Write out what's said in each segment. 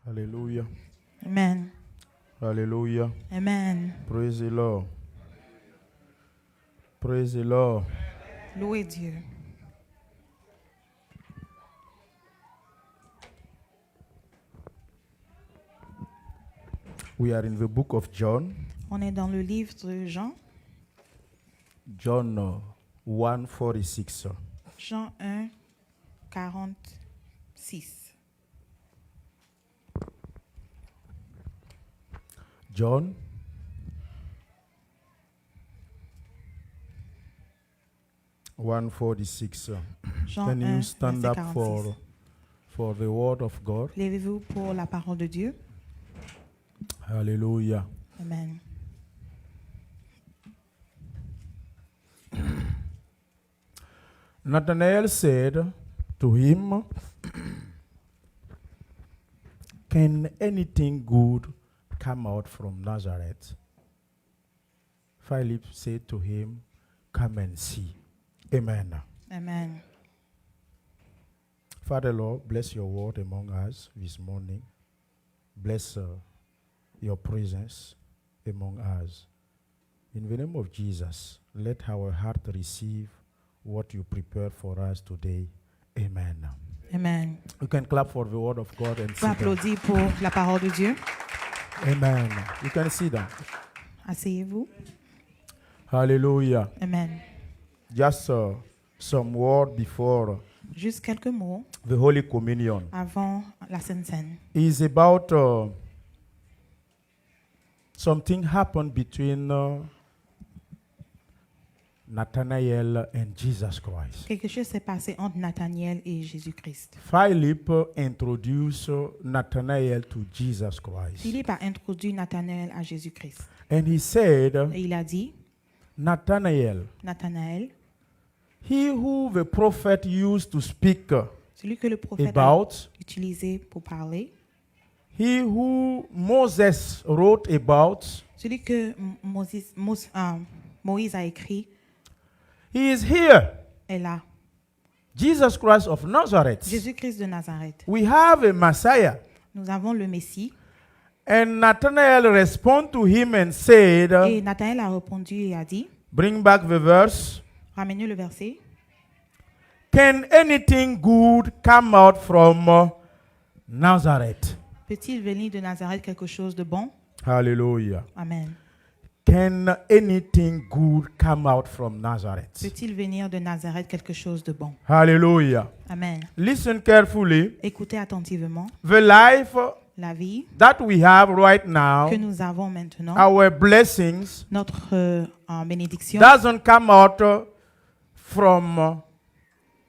Hallelujah. Amen. Hallelujah. Amen. Praise the Lord. Praise the Lord. Louez Dieu. We are in the book of John. On est dans le livre de Jean. John 1:46. Jean 1, 46. John Jean 1:46. Jean Can 1, you stand verset up 46. for the word of God? Levez-vous pour la parole de Dieu. Hallelujah. Amen. Nathanael said to him, "Can anything good come out from Nazareth?" Philip said to him, "Come and see." Amen. Amen. Father Lord, bless your word among us this morning. Bless your presence among us. In the name of Jesus, let our heart receive what you prepared for us today. Amen. Amen. You can clap for the word of God and Vous sit down. applaudissez pour la parole de Dieu. Amen. You can sit down. Asseyez-vous. Hallelujah. Amen. Just some word before Juste quelques mots the Holy Communion. avant la Sainte Seine. Is about something happened between Nathanael and Jesus Christ. Quelque chose s'est passé entre Nathanaël et Jésus-Christ. Philip introduced Nathanael to Jesus Christ. Philippe a introduit Nathanaël à Jésus-Christ. And he said, Et il a dit, Nathanael, Nathanaël, he who the prophet used to speak celui que le prophète a about, utilisé pour parler, he who Moses wrote about, celui que Moïse a écrit, he is here. est là. Jesus Christ of Nazareth. Jésus-Christ de Nazareth. We have a Messiah. Nous avons le Messie. And Nathanael responded to him and said, Et Nathanaël a répondu et a dit, bring back the verse. ramenez le verset. Can anything good come out from Nazareth? Peut-il venir de Nazareth quelque chose de bon? Hallelujah. Amen. Can anything good come out from Nazareth? Peut-il venir de Nazareth quelque chose de bon? Hallelujah. Amen. Listen carefully. Écoutez attentivement. The life La vie that we have right now, que nous avons maintenant, our blessings, notre bénédiction, doesn't come out from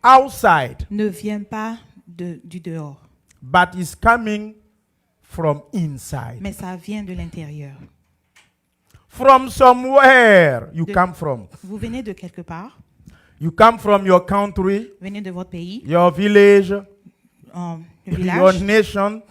outside, ne vient pas du dehors, but is coming from inside. mais ça vient de l'intérieur. From somewhere you come from. Vous venez de quelque part, You come from your country, venez de votre pays, your village, le your village, nation,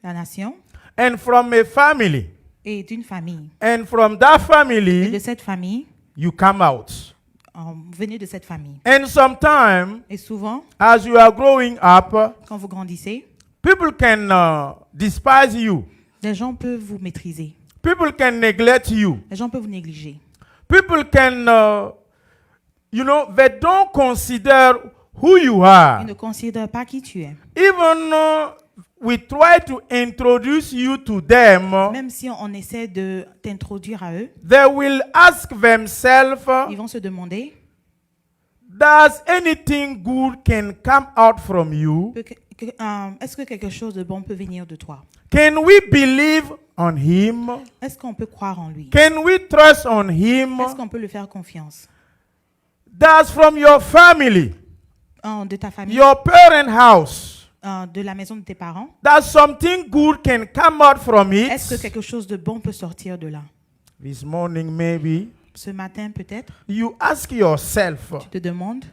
la nation, and from a family. et d'une famille. And from that Et de family, cette famille, you come out. vous venez de cette famille. And sometimes, Et souvent, as you are growing up, quand vous grandissez, people can despise you. les gens peuvent vous maîtriser. People can neglect you. Les gens peuvent vous négliger. People can, they don't consider who you Ils are. ne considèrent pas qui tu es. Even we try to introduce you to them, Même si on essaie de t'introduire à eux, they will ask themselves, ils vont se demander, does anything good can come out from you? est-ce que quelque chose de bon peut venir de toi? Can we believe on him? Est-ce qu'on peut croire en lui? Can we trust on him? Est-ce qu'on peut lui faire confiance? Does from your family, De ta famille, your parent house, de la maison de tes parents, does something good can come out from est-ce que it? quelque chose de bon peut sortir de là? This morning maybe Ce matin, peut-être, you ask yourself, tu te demandes,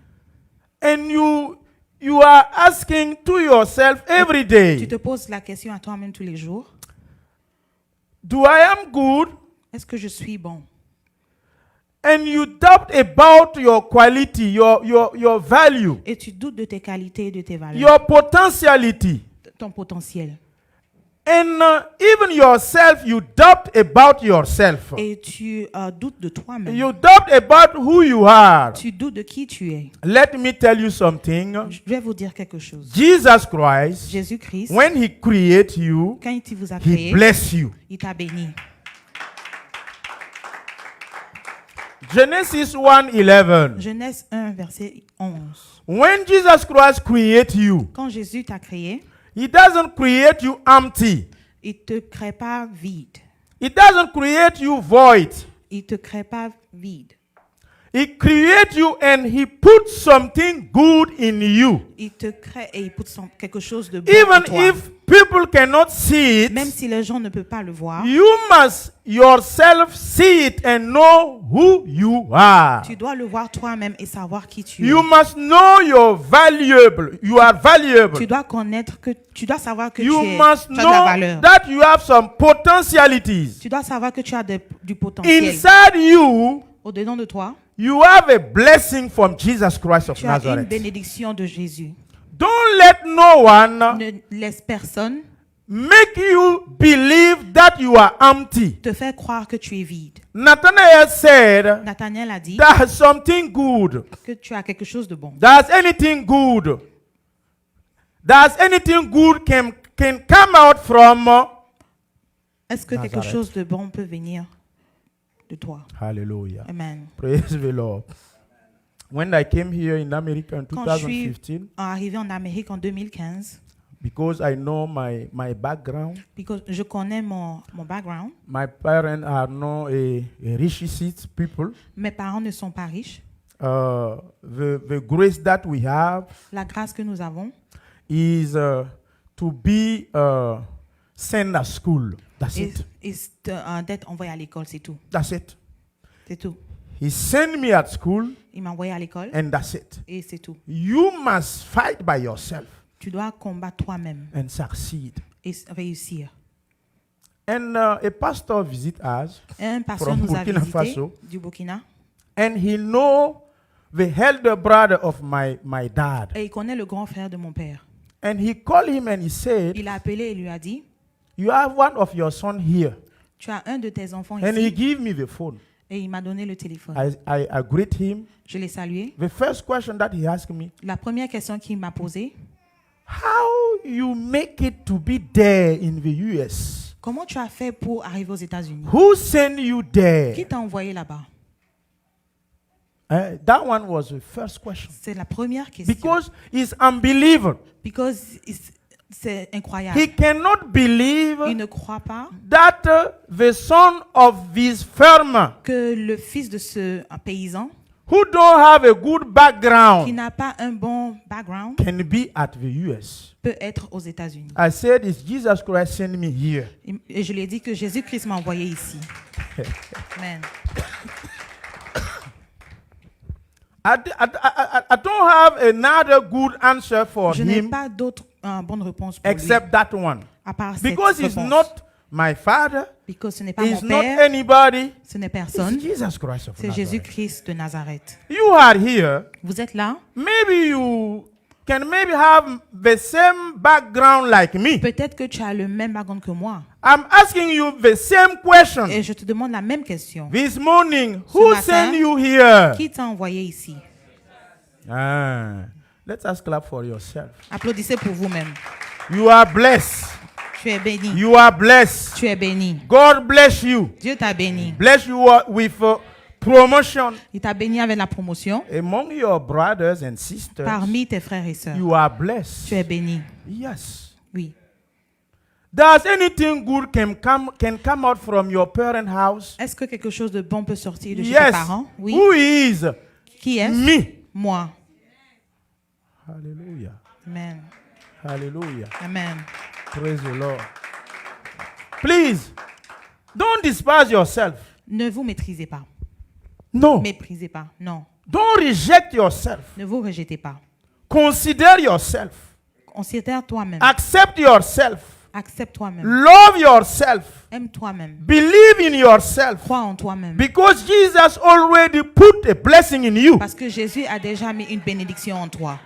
and you are asking to yourself every tu day, te poses la question à toi-même tous les jours, do I am good? est-ce que je suis bon? And you doubt about your quality, your value, Et tu doutes de tes qualités et de tes valeurs, your potentiality. ton potentiel. And even yourself, you doubt about yourself. Et tu doutes de toi-même. You doubt about who you are. Tu doutes de qui tu es. Let me tell you something. Je vais vous dire quelque chose. Jesus Christ, Jésus-Christ, when he created you, quand il vous a he créé, blessed you. il t'a béni. Genesis 1:11. Genèse 1, verset 11. When Jesus Christ created you, Quand Jésus t'a créé, he doesn't create you empty. il ne te crée pas vide. He doesn't create you void. Il ne te crée pas vide. He created you and he put something good in you. Il te crée et il pousse quelque chose de bon en Even toi. if people cannot see Même it, si les gens ne peuvent pas le voir, you must yourself see it and know who you are. tu dois le voir toi-même et savoir qui tu es. You must know you're valuable. You are valuable. Tu dois connaître que tu dois savoir que You tu must as de la know valeur. that you have some potentialities. Tu dois savoir que tu as du potentiel. Inside you, Au-dedans de toi, you have a blessing from Jesus Christ of tu as une Nazareth. bénédiction de Jésus. Don't let no one Ne laisse personne make you believe that you are empty. te faire croire que tu es vide. Nathanael said, Nathanaël a dit there's something good. que tu as quelque chose de bon. There's anything good. There's anything good can come out from. Est-ce que quelque Nazareth. chose de bon peut venir de toi? Hallelujah. Amen. Praise the Lord. When I came here in America in Quand je suis 2015, arrivé en Amérique en 2015, because I know my background, parce que je connais mon background, my parents are not a rich people. mes parents ne sont pas riches. The grace that we have La grâce que nous avons is to be sent à school. That's it. d'être envoyé à l'école, c'est tout. That's it. C'est tout. He sent me at school, Il m'a envoyé à l'école and that's it. et c'est tout. You must fight by yourself Tu dois combattre toi-même and succeed. et réussir. And a pastor visit us, Et un pasteur From nous a Burkina visité Faso. du Burkina and he know the elder brother of my dad. et il connaît le grand frère de mon père. And he called him and he said, Il a appelé et lui a dit, you have one of your son here. tu as un de tes enfants And he ici. gave me the phone. Et il m'a donné le téléphone. I greet him. Je l'ai salué. The first question that he asked me, La première question qu'il m'a posée, how you make it to be there in the US? comment tu as fait pour arriver aux États-Unis? Who sent you Qui there? t'a envoyé là-bas? That one was the first question. C'est la première question. Because he's unbeliever. C'est incroyable. He cannot believe Il ne croit pas that the son of this farmer que le fils de ce paysan who don't have a good qui background n'a pas un bon background can be at the US. peut être aux États-Unis. I said, it's Jesus Christ sent me here. Et je lui ai dit que Jésus-Christ m'a envoyé ici. Amen. I don't have another good answer for Je n'ai him pas d'autre bonne réponse pour lui, except that one. à part cette Because he's réponse. not my father, Because ce n'est pas he's mon not père, anybody, ce n'est it's personne, Jesus Christ of c'est Nazareth. Jésus-Christ de Nazareth. You are here. Vous êtes là? Maybe you can maybe have the same background like me. Peut-être que tu as le même background que moi. I'm asking you the same question. Et je te demande la même question. This morning, who matin, sent you here? Qui t'a envoyé ici? Let us clap for yourself. Applaudissez pour vous-même. You are blessed. Tu es béni. You are blessed. Tu es béni. God bless you. Dieu t'a béni. Bless you with promotion Il t'a béni avec la promotion among your brothers and sisters. parmi tes frères et sœurs. You are blessed. Tu es béni. Yes. Oui. Does anything good can come out from your parent house? Est-ce que quelque chose de bon peut sortir de chez tes Yes. parents? Oui. Who is? Qui est? Me. Moi. Hallelujah. Amen. Hallelujah. Amen. Praise the Lord. Please, don't despise yourself. Ne vous maîtrisez pas. No. Méprisez pas. Non. Don't reject yourself. Ne vous rejetez pas. Consider yourself. Considère toi-même. Accept yourself. Accepte toi-même. Love yourself. Aime toi-même. Believe in yourself. Crois en toi-même. Because Jesus already put a blessing in you. Parce que Jésus a déjà mis une bénédiction en toi.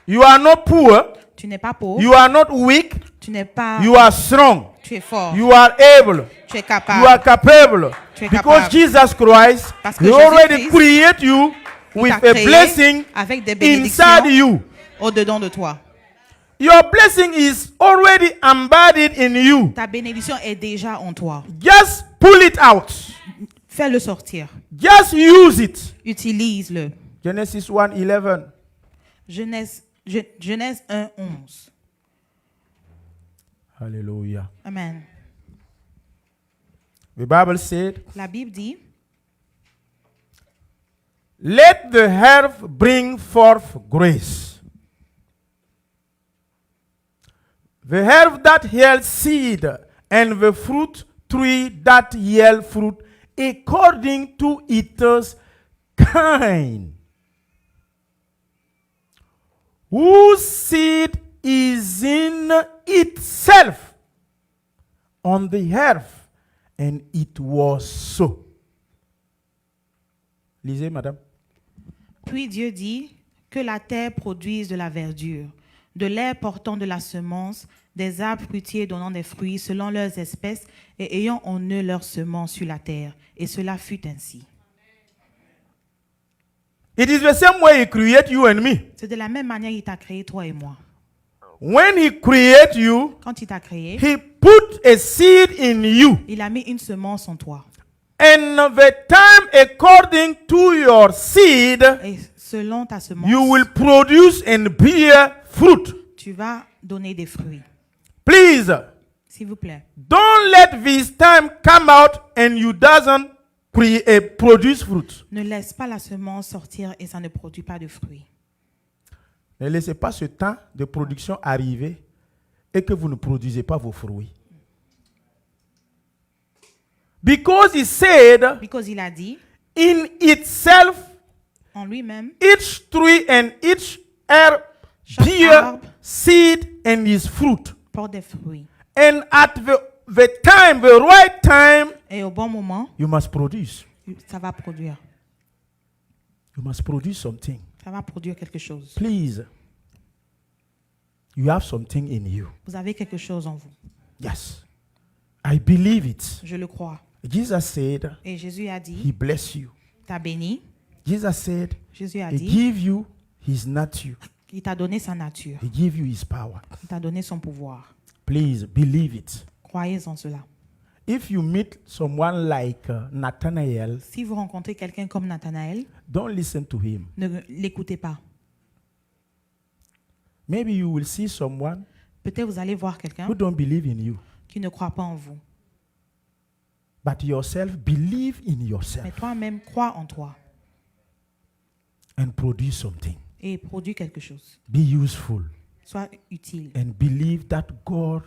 You are not poor. Tu n'es pas pauvre. You are not weak. Tu n'es pas... You are strong. Tu es fort. You are able. Tu es You capable. are capable. Tu es Because capable. Jesus Christ, Parce que He already Jésus-Christ, created you Il with t'a a créé blessing avec des inside bénédictions you. au-dedans de toi. Your blessing is already embodied in you. Ta bénédiction est déjà en toi. Just pull it out. Fais-le sortir. Just use it. Utilise-le. Genesis 1:11. Genèse 1:11. Hallelujah. Amen. The Bible said, La Bible dit, let the earth bring forth grace. The earth that yields seed, and the fruit tree that yields fruit, according to its kind. Whose seed is in itself on the earth, and it was so. Lisez, madame. puis Dieu dit que la terre produise de la verdure, de l'herbe portant de la semence, des arbres fruitiers donnant des fruits selon leurs espèces et ayant en eux leur semence sur la terre. Et cela fut ainsi. It is the same way He created you and me. C'est de la même manière qu'il t'a créé, toi et moi. When He created you, Quand il t'a créé, He put a seed in you. il a mis une semence en toi. And the time according to your seed, Et selon ta semence, you will produce and bear fruit. tu vas donner des fruits. Please, S'il vous plaît, don't let this time come out and you doesn't produce fruit. ne laisse pas la semence sortir et ça ne produit pas de fruits. Ne laissez pas ce temps de production arriver et que vous ne produisez pas vos fruits. Because He said, Because il a dit, in itself, en lui-même, each tree and each herb Chaque bear arbre seed and his fruit. porte des fruits. And at the time, the right time, Et au bon moment, you must produce. ça va produire. You must produce something. Ça va produire quelque chose. Please. You have something in you. Vous avez quelque chose en vous. Yes. I believe it. Je le crois. Jesus said, Et Jésus a He dit, bless you. t'as béni. Jesus said, Jésus a He dit, give you His nature. il t'a donné sa nature. He give you His power. Il t'a donné son pouvoir. Please believe it. Croyez en cela. If you meet someone like Nathanael, Si vous rencontrez quelqu'un comme Nathanaël, don't listen to him. ne l'écoutez pas. Maybe you will see someone Peut-être vous allez voir quelqu'un who don't believe in you. qui ne croit pas en vous. But yourself, believe in Mais yourself toi-même, crois en toi and produce something. et produis quelque chose. Be useful Sois utile. and believe that God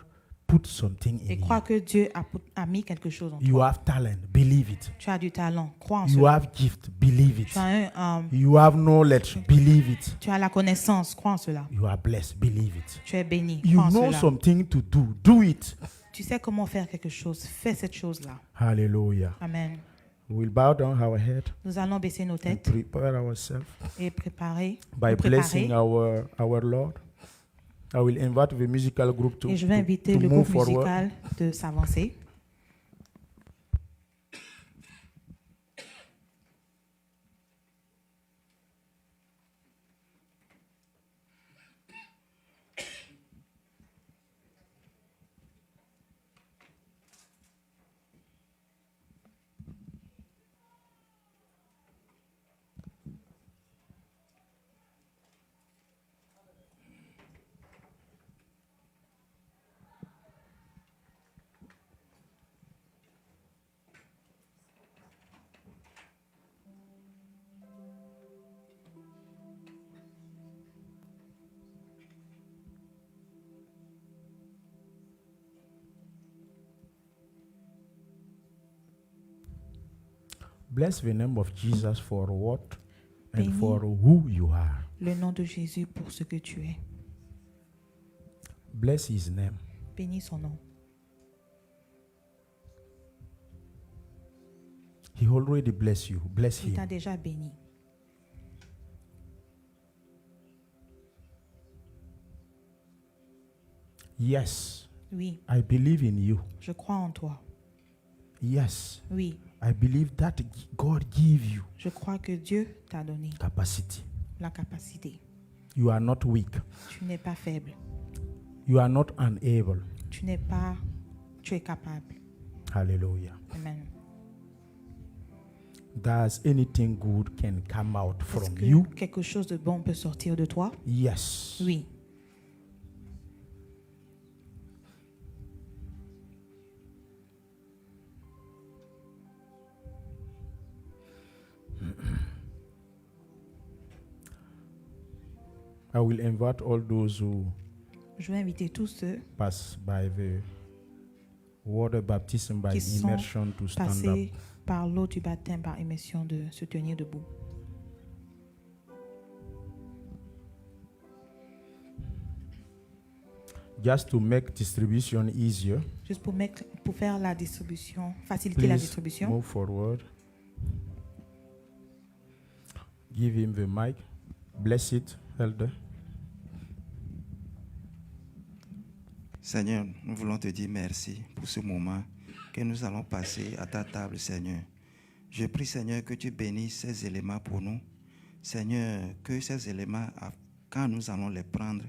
put something in Et you. crois que Dieu a mis quelque chose en You toi. have talent, believe it. Tu as du talent, crois en You cela. have gift, believe it. Tu as, You have knowledge, believe it. tu as la connaissance, crois en cela. You are blessed, believe it. Tu es béni, You crois en know cela. something to do, do it. Tu sais comment faire quelque chose, fais cette chose-là. Hallelujah. Amen. We'll bow down our head Nous allons baisser nos and têtes prepare ourselves et préparer, by nous blessing préparer. our Lord. I will invite the musical group to, Et je vais inviter to le move groupe forward. musical de s'avancer. Bless the name of Jesus for what and Bénis. for who you are. Le nom de Jésus pour ce que tu es. Bless His name. Bénis son nom. He already bless you. Bless Il t'a Him. déjà béni. Yes, Oui, I believe in you. je crois en toi. Yes, Oui, I believe that God give you je crois que Dieu t'a donné capacity. la capacité. You are not weak. Tu n'es pas faible. You are not unable. Tu es capable. Hallelujah. Amen. Does anything good can come out Est-ce from que you? quelque chose de bon peut sortir de toi? Yes. Oui. I will invite all those who Je vais inviter tous ceux pass by the water baptism by qui sont immersion to stand up. passés par l'eau du baptême par immersion de se tenir debout. Just to make distribution easier, Juste pour faire la distribution, faciliter la please distribution. move forward. Give him the mic. Bless it, elder. Seigneur, nous voulons te dire merci pour ce moment que nous allons passer à ta table, Seigneur. Je prie, Seigneur, que tu bénisses ces éléments pour nous. Seigneur, que ces éléments, quand nous allons les prendre,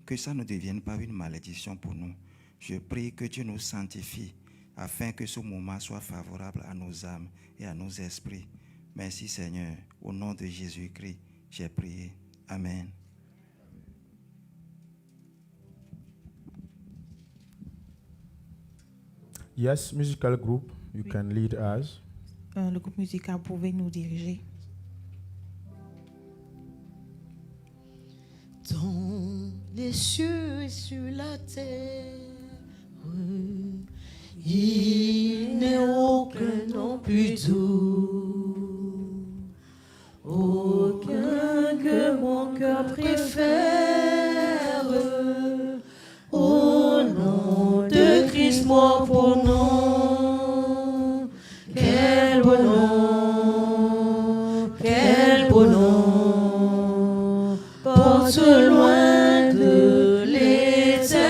que ça ne devienne pas une malédiction pour nous. Je prie que tu nous sanctifies afin que ce moment soit favorable à nos âmes et à nos esprits. Merci, Seigneur. Au nom de Jésus-Christ, j'ai prié. Amen. Yes, musical group, you can lead us. Le groupe musical, vous pouvez nous diriger. Dans les cieux et sur la terre, il n'est aucun nom plus doux, aucun que mon cœur préfère. Au nom de Christ mort pour nous, quel beau nom, quel beau nom, porte loin de l'éternel.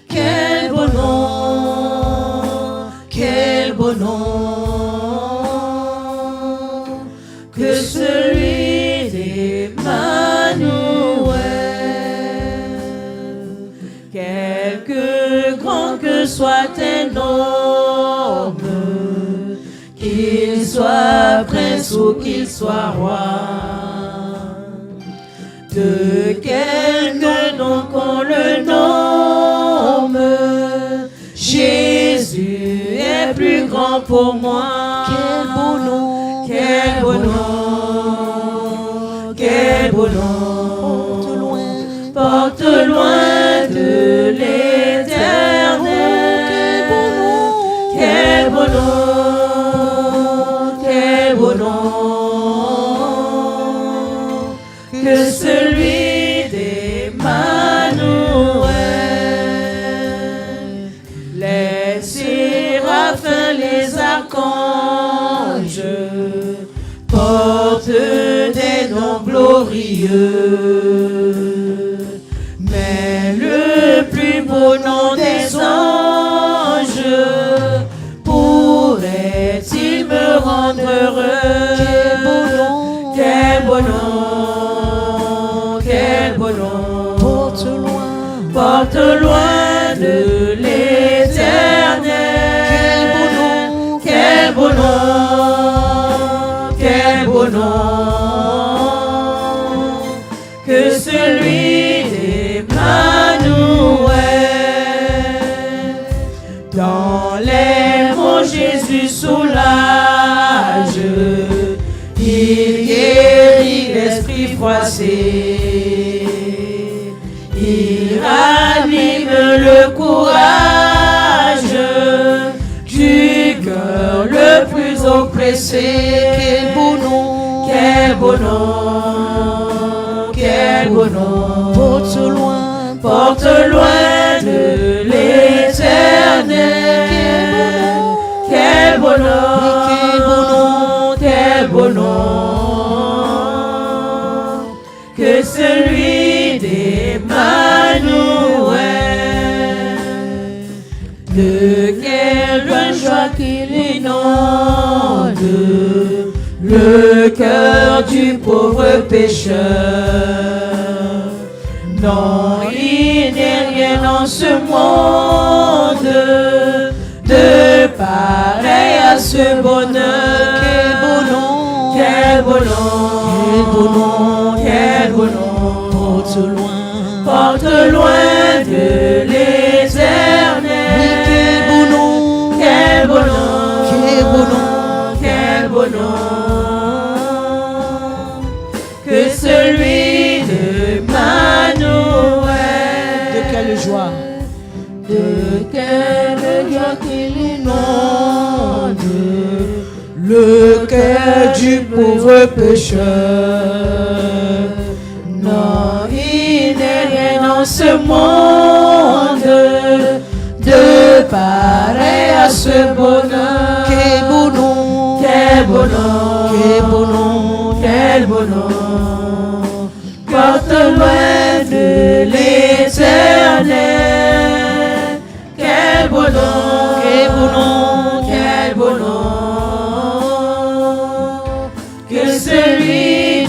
Quel beau nom, quel beau nom, que celui d'Emmanuel. Quelque grand que soit un homme, qu'il soit prince ou qu'il soit roi, de quelque nom qu'on le nomme, Jésus est plus grand pour moi. Quel beau nom, quel beau nom, quel beau nom, porte loin de l'éternel. Quel beau nom, quel beau nom, que celui d'Emmanuel. Les séraphins, les archanges portent des noms glorieux, mais le plus beau nom des anges pourrait-il me rendre heureux? Quel beau nom, quel beau nom, quel beau nom, porte loin de l'éternel. Quel beau nom, quel beau nom, que celui d'Emmanuel. Dans les mots Jésus soulage, il guérit l'esprit froissé, il ranime le courage du cœur le plus oppressé. Quel beau nom, quel beau nom, quel beau nom, porte loin de l'éternel. Quel beau nom, quel beau nom, que celui d'Emmanuel. De quelle joie qu'il inonde le cœur du pauvre pécheur. Non, il n'est rien en ce monde de pareil à ce bonheur. Quel beau nom, quel beau nom, quel beau nom, porte loin de l'éternel. Oui, quel beau nom, quel beau nom, quel beau nom, quel beau nom, que celui de Manuel. De quelle joie, de quelle joie qu'il inonde le cœur du pauvre pécheur. Non, il n'est rien en ce monde de pareil à ce bonheur. Quel beau nom, quel beau nom, quel beau nom, quel beau nom, porte loin de l'éternel. Quel beau nom, quel beau nom, quel beau nom, que celui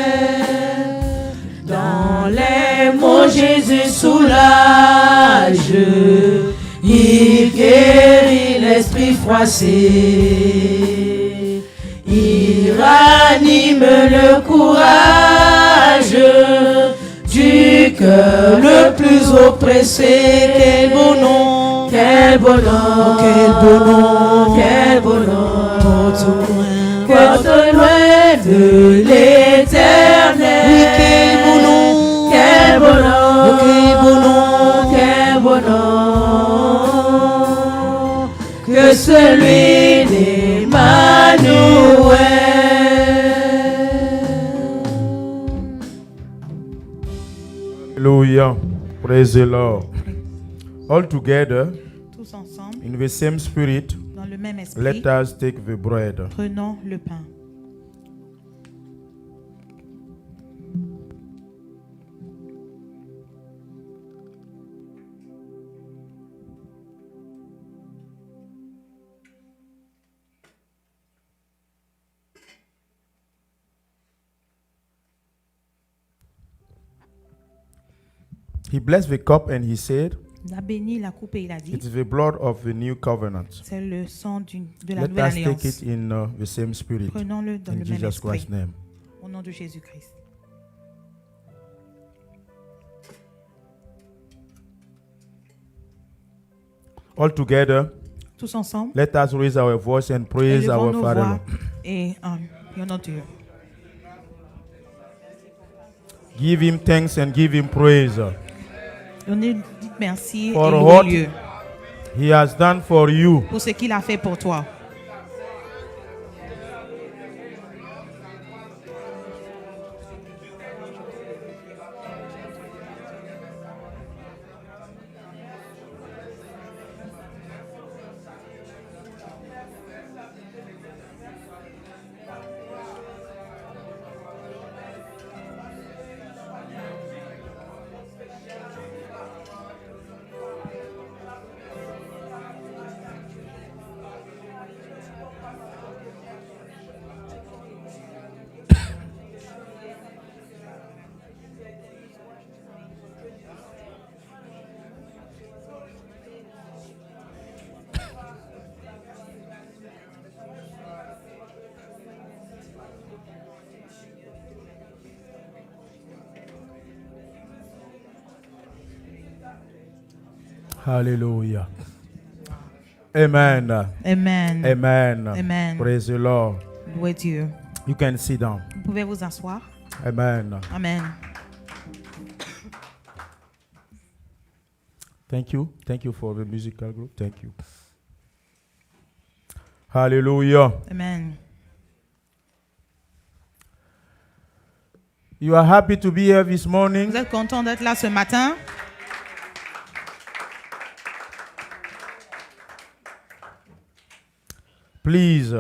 d'Emmanuel. Dans les mots Jésus soulage, il guérit l'esprit froissé, il ranime le courage du cœur le plus oppressé. Quel beau nom, quel beau nom, quel beau nom, quel beau nom, porte loin de l'éternel. Oui, quel beau nom, quel beau nom, quel beau nom, quel beau nom, que celui d'Emmanuel. Hallelujah. Praise the Lord. All together, Tous ensemble, in the same spirit, dans le même esprit, let us take the bread. prenons le pain. He blessed the cup and he said, Il a béni la coupe et il a dit, it is the blood of the new covenant. c'est le sang de la Let nouvelle us take alliance. it in the same spirit. Prenons-le dans In le même Jesus esprit. Christ's name. Au nom de Jésus-Christ. All together, Tous ensemble, let us raise our voice and praise élevons our nos Father. voix et prions Dieu. Give him thanks and give him praise. Donnez merci For et what louez-le he has done for you. pour ce qu'il a fait pour toi. Hallelujah. Amen. Amen. Amen. Amen. Praise the Lord. Louez Dieu. You can sit down. Vous pouvez vous asseoir. Amen. Amen. Thank you. Thank you for the musical group. Thank you. Hallelujah. Amen. You are happy to be here this morning. Vous êtes content d'être là ce matin? Please,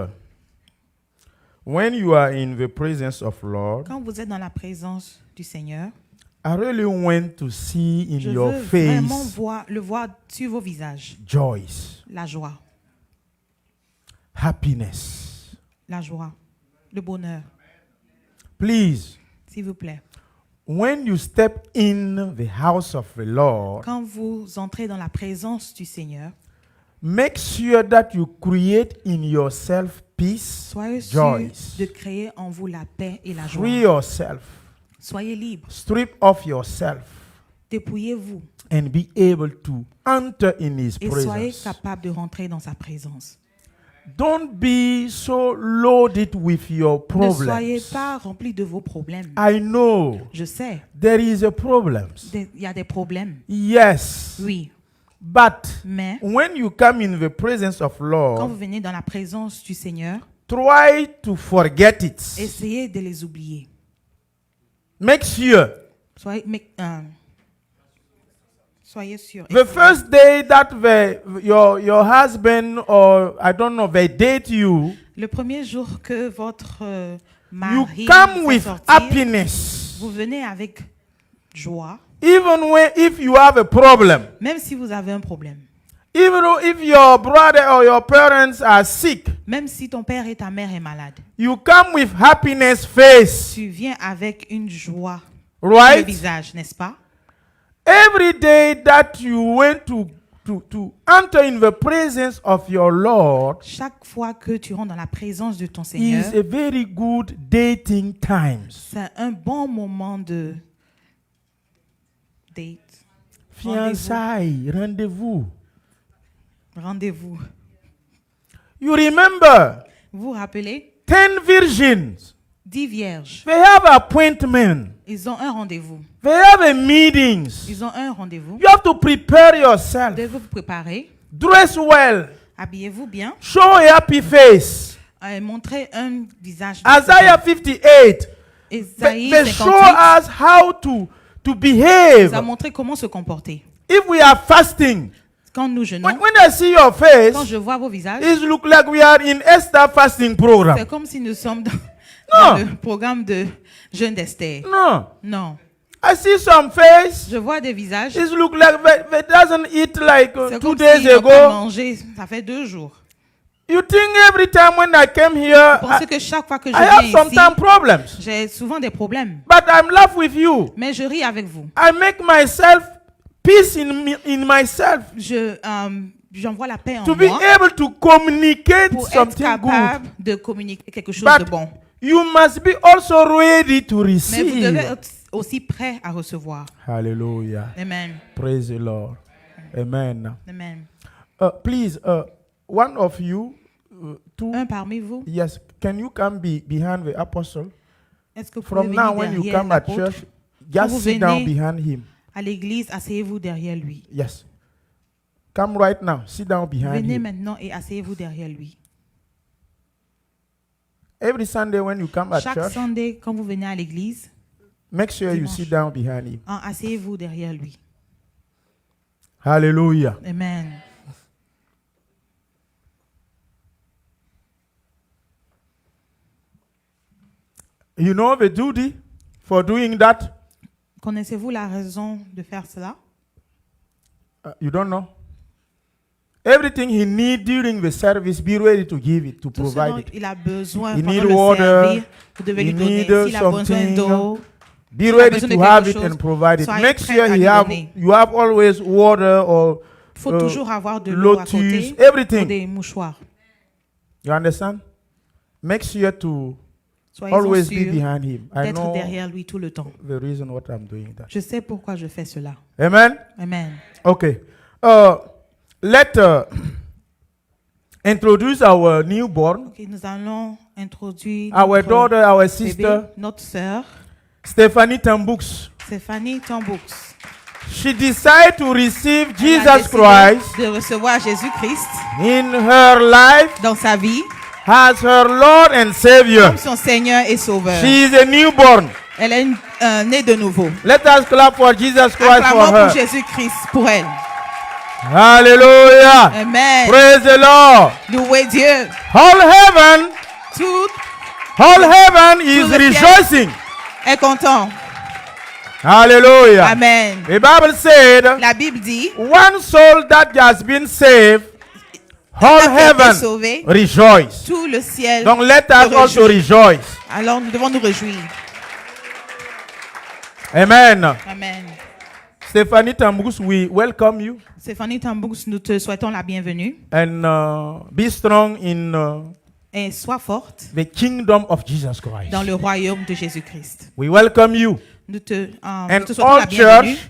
when you are in the presence of Lord, Quand vous êtes dans la présence du Seigneur, I really want to see in Je your veux vraiment face le voir sur vos visages. joys, La joie, happiness. la joie, le bonheur. Please, S'il vous plaît. when you step in the house of the Lord, Quand vous entrez dans la présence du Seigneur, make sure that you create in yourself peace, soyez sûr joys. de créer en vous la paix et la joie. Free yourself, Soyez libre, strip off yourself, dépouillez-vous and be able to enter in His et soyez presence. capable de rentrer dans sa présence. Don't be so loaded with your Ne soyez problems. pas rempli de vos problèmes. I know Je sais, there is a problem. il y a des problèmes. Yes. Oui, But mais when you come in the presence of quand vous Lord, venez dans la présence du Seigneur, try to forget it. essayez de les oublier. Make sure Soyez sûr. the first day that your husband or I don't know they date you, Le premier jour que votre you mari come fait with sortir, happiness. vous venez avec joie, Even if you have a problem, même si vous avez un problème. even if your brother or your parents are sick, Même si ton père et ta mère est malade, you come with happiness face, tu viens avec une joie sur le right? visage, n'est-ce pas? Every day that you went to enter in the presence of your Lord Chaque fois que tu rentres dans la présence de ton Seigneur, is a very good dating times. c'est un bon moment de date. Fiançailles, rendez-vous. Rendez-vous. You remember, Vous vous rappelez? 10 virgins, 10 vierges. they have appointment. Ils ont un rendez-vous. They have a meetings. Ils ont un rendez-vous. You have to prepare Vous yourself. devez vous préparer. Dress well. Habillez-vous bien. Show a happy face. Montrez un visage. Isaiah 58. Isaïe They show 58 us how to nous a behave. montré comment se comporter. If we are fasting, Quand nous jeûnons, when I see your face, quand je vois vos visages, it look like we are in Esther fasting c'est program. comme si nous sommes dans Non. le programme de jeûne d'Esther. No. Non. I see some face. Je vois des visages. It look like they doesn't eat like C'est 2 comme days s'ils n'ont pas ago. mangé. Ça fait 2 jours. You think every time when I came here, Vous pensez que chaque fois que je I have viens ici, sometimes problems. j'ai souvent des problèmes. But I'm laugh with you. Mais je ris avec vous. I make myself peace in myself J'envoie la paix en to be moi able to communicate pour être something good. capable de communiquer quelque chose de But bon. you must be also ready to Mais vous devez receive. être aussi prêt à recevoir. Hallelujah. Amen. Praise the Lord. Amen. Amen. Please, one of you, two, Un parmi vous, yes, can you come behind the apostle? est-ce que vous pouvez From venir now, when you derrière come at l'apôtre? church, just vous sit down venez- behind him. À l'église, asseyez-vous derrière lui. Yes. Come right now. Sit down behind Venez him. maintenant et asseyez-vous derrière lui. Every Sunday when you come at Chaque church, Sunday, quand vous venez à l'église, make sure you Dimanche. sit down behind him. asseyez-vous derrière lui. Hallelujah. Amen. You know the duty for doing that? Connaissez-vous la raison de faire cela? You don't know? Everything he need during the service, be ready to give it, to Tout ce provide dont it. il a besoin You pendant need le water, servir, vous devez lui you donner. need S'il a besoin something, d'eau, Be S'il a ready besoin to de have quelque it and chose, provide it. soyez Make prêt sure à lui donner. you have always water or il faut toujours avoir de l'eau à lotus, côté ou everything. des mouchoirs. You understand? Make sure to Soyez always be sûrs behind him. I d'être know derrière lui tout le temps. the reason what I'm doing that. Je sais pourquoi je fais cela. Amen? Amen. Okay. Let's introduce our newborn, Ok, nous allons introduire our notre daughter, our bébé, sister, notre sœur, Stephanie Tambux. Stéphanie Tamboux. She decided to receive Elle a Jesus décidé Christ de recevoir Jésus-Christ in her life dans sa vie as her Lord and Savior. comme son Seigneur et Sauveur. She is a newborn. Elle est née de nouveau. Let us clap for Jesus Christ for Acclamons pour her. Jésus-Christ pour elle. Hallelujah. Amen. Praise the Lord. Louez Dieu. All heaven is Tout le ciel. rejoicing. Est content. Hallelujah. Amen. The Bible said, La Bible dit, one soul that has been saved, all qui a été heaven sauvé, rejoice. tout le ciel. Donc let us se also réjouit. rejoice. Alors nous devons nous réjouir. Amen. Amen. Stephanie Tambous, we welcome you Stéphanie Tambous, nous te souhaitons la bienvenue. and be strong in Et sois forte the kingdom of Jesus Christ. dans le royaume de Jésus-Christ. We welcome you. Nous te And souhaitons la all bienvenue. church,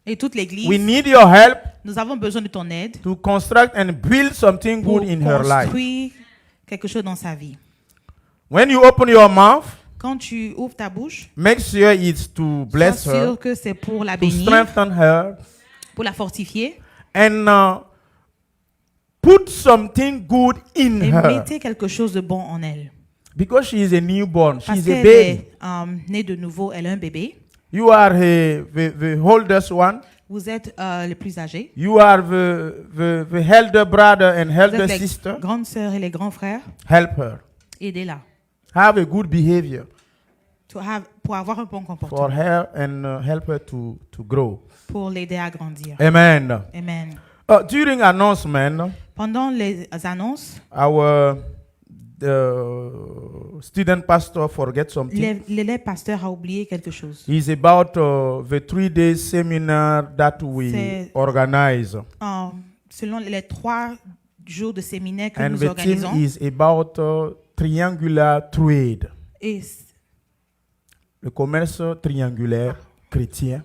Et toute l'église, we need your help nous avons besoin de ton aide to construct and build something pour good in her life. construire quelque chose dans sa vie. When you open your mouth, Quand tu ouvres ta bouche, make sure it's to bless sois her, sûr que c'est pour la to bénir, strengthen her, pour la fortifier, and put something good in et her. mettez quelque chose de bon en elle. Because she is a newborn, Parce she's a qu'elle baby. est née de nouveau, elle est un bébé. You are the oldest one. Vous êtes le plus âgé. You are the elder brother and Vous elder êtes les sister. grandes sœurs et les grands frères. Help her. Aidez-la Have a good behavior pour avoir un bon for comportement, her and help her to grow. pour l'aider à grandir. Amen. Amen. During announcement, Pendant les annonces, our student pastor forget something. l'élève pasteur a oublié quelque chose. It's about the 3-day seminar that we C'est- organize. Selon les 3 jours de séminaire que And nous the theme organisons, is about triangular trade. et Le commerce triangulaire chrétien,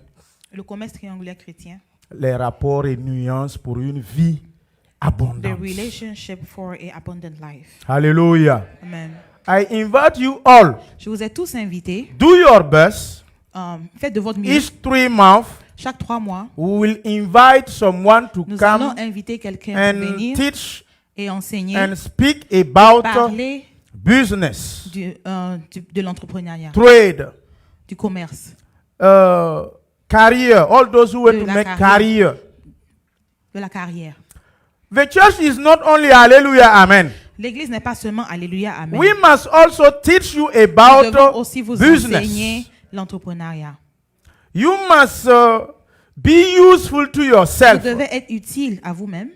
le commerce triangulaire chrétien, les rapports et nuances pour une vie the abondante. relationship for a abundant life. Hallelujah. Amen. I invite you all, Je vous ai tous invités. do your best. Faites de votre mieux. Each 3 months, Chaque 3 mois, we will invite someone to nous allons come inviter quelqu'un à and venir teach et enseigner, and speak about parler business, de l'entrepreneuriat, trade, du commerce, career, all those who want De to la make carrière. career. de la carrière. The church is not only hallelujah, amen. L'église n'est pas seulement Alléluia, Amen. We must also teach you Nous about devons aussi vous business. enseigner l'entrepreneuriat. You must be useful to Vous yourself. devez être utile à vous-même.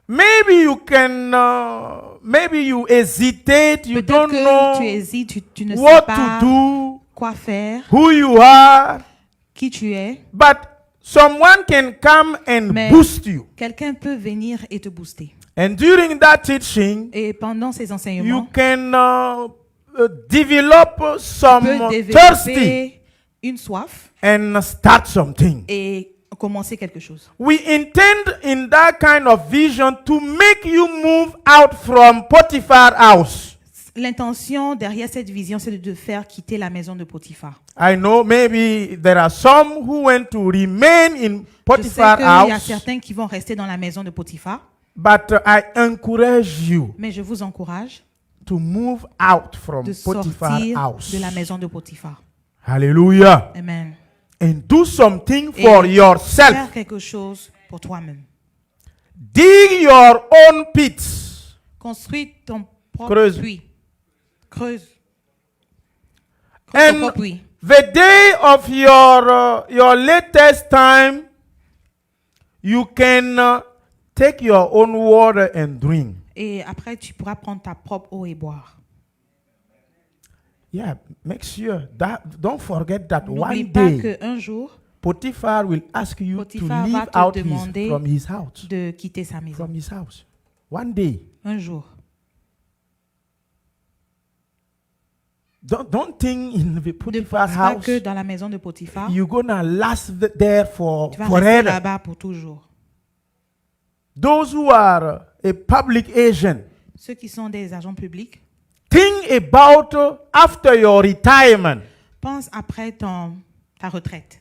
Maybe you can, maybe you hesitate, you Peut-être don't que tu know hésites, tu ne sais what pas to do, quoi faire, who you are, qui tu es. but someone can come and Mais boost you. quelqu'un peut venir et te booster. And during that teaching, Et pendant ces you enseignements, can develop tu some peux thirsty développer une soif and start something. et commencer quelque chose. We intend in that kind of vision to make you move out from Potiphar house. L'intention derrière cette vision, c'est de faire quitter la maison de Potiphar. I know maybe there are some who want to remain in Je sais Potiphar qu'il y a house, certains qui vont rester dans la maison de Potiphar, but I encourage you mais je vous encourage to move out from de Potiphar sortir house. de la maison de Potiphar. Hallelujah. Amen. And do something Et for yourself. faire quelque chose pour toi-même. Dig your own pits. Construis ton propre Creuse. puits. Creuse. Creuse ton And propre puits. the day of your latest time, you can take your own water and drink. Et après, tu pourras prendre ta propre eau et boire. Yeah, make sure that don't forget that N'oublie one pas day qu'un jour, Potiphar will ask you Potiphar to va leave te out demander from his house. de quitter sa maison. From his house. One day. Un jour. Don't think in the Ne Potiphar pense pas house que dans la maison de Potiphar, you're gonna last there tu vas rester forever. là-bas pour toujours. Those who are a public agent, Ceux qui sont des agents publics, think about after your retirement. pense après ta retraite.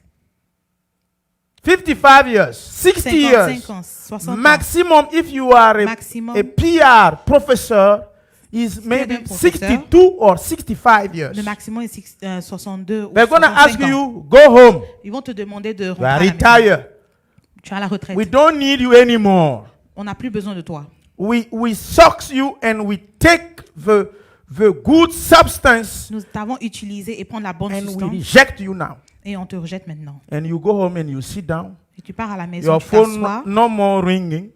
55 years, 60 years. 55 ans, 60 ans. Maximum if you are Maximum. a PR professor is maybe un professeur. 62 or 65 years. Le maximum est 62 ou They're going to 65 ask ans. you, go home, Ils vont te demander de you rentrer are à la maison. retired. Tu es à la retraite. We don't need you anymore. On n'a plus besoin de toi. We suck you and we take the good substance Nous t'avons utilisé et prendre la bonne and we substance reject you now. et on te rejette maintenant. And you go home and you sit down. Et tu pars à la maison, Your tu phone t'assois, no more ringing.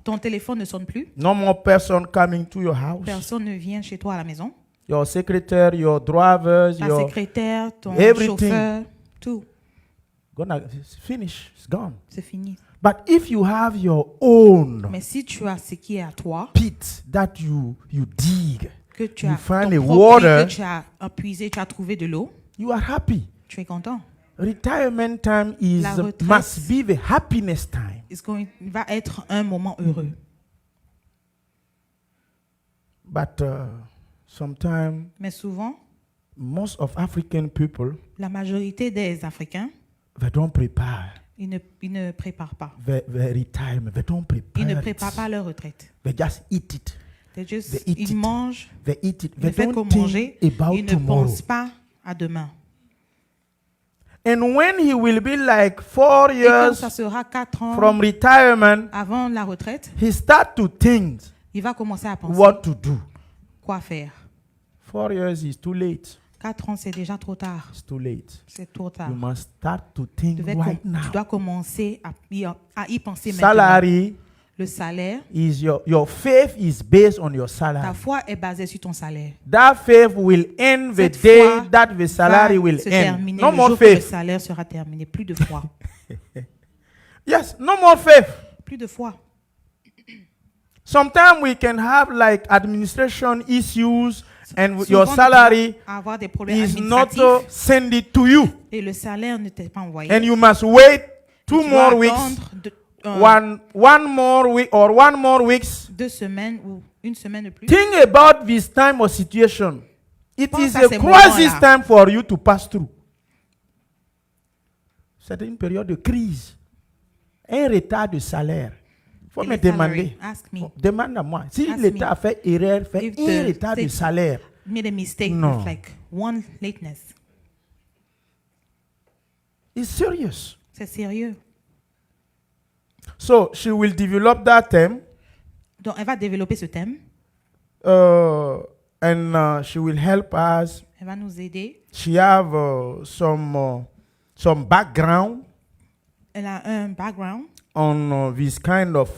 ton téléphone ne sonne plus, No more person coming to your house. personne ne vient chez toi à la maison. Your secretary, your drivers, Ta your secrétaire, ton everything. chauffeur, tout, gonna it's finished. It's gone. c'est fini. But if you have your own Mais si tu as ce qui est à toi, pit that you dig, que tu you as find ton a propre puits, water, que tu as puisé, tu as trouvé de l'eau, you are happy. tu es content. Retirement time is La retraite. must be the happiness time. Va être un moment heureux. But sometimes Mais souvent, most of African people la majorité des Africains, they don't prepare ils ne préparent pas. their retirement. They don't prepare. Ils ne it. préparent pas leur retraite. They just eat it. They eat ils it. mangent, They eat it. ils They ne font don't que manger, think about ils ne tomorrow. pensent pas à demain. And when he will be like 4 Et quand years ça sera 4 ans from retirement, avant la retraite, he start to think il va commencer à penser what to do. quoi faire. 4 years is too late. 4 ans, c'est déjà trop tard. It's too late. C'est trop tard. You must start to think right now. Tu dois commencer à y penser maintenant. Salary Le salaire, is your faith is based on your ta salary. foi est basée sur ton salaire. That faith will end the Cette day foi that the salary va will se end. terminer No le more jour que le faith. salaire sera terminé. Plus de foi. Yes, no more faith. Plus de foi. Sometimes we can have like administration issues and Souvent, your tu salary vas avoir des problèmes is not administratifs send it to you. et le salaire ne t'est pas envoyé. And you must wait Tu 2 dois more weeks, attendre one more week or 1 more weeks. 2 semaines ou une semaine de plus. Think about this time or situation. It Pense is à a ces crisis moments-là. time for you to pass through. C'est une période de crise. Un retard de salaire. Il faut Et me les salary, demander. ask me. Demande à moi. Si Ask l'État me. a fait erreur, fait If un the retard de state- salaire. Made a mistake No. with like one lateness. It's serious. C'est sérieux. So she will develop that theme Donc, elle va développer ce thème. and she will help us. Elle va nous aider. She have some background Elle a un background on this kind of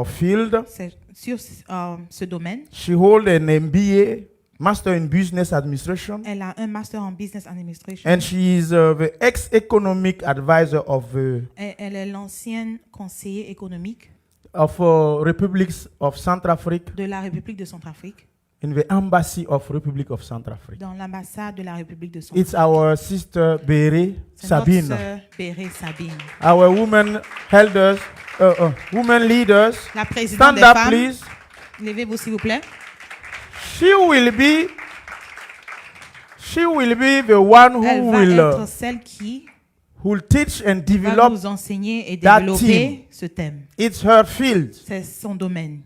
field. sur ce domaine. She hold an MBA, Master in Business Administration, Elle a un master en business administration. and she is the ex-economic advisor of Elle est l'ancienne conseiller économique Republics of Centrafrique de la République de Centrafrique in the Embassy of Republic of Centrafrique. dans l'ambassade de la République de Centrafrique. It's our sister Bere C'est Sabine, notre sœur Béré Sabine. our women elders, women leaders. La présidente Stand des up, femmes. please. Levez-vous s'il vous plaît. She will be the one Elle who va will être celle qui will teach and va develop. nous enseigner et that développer ce thème. It's her field, C'est son domaine.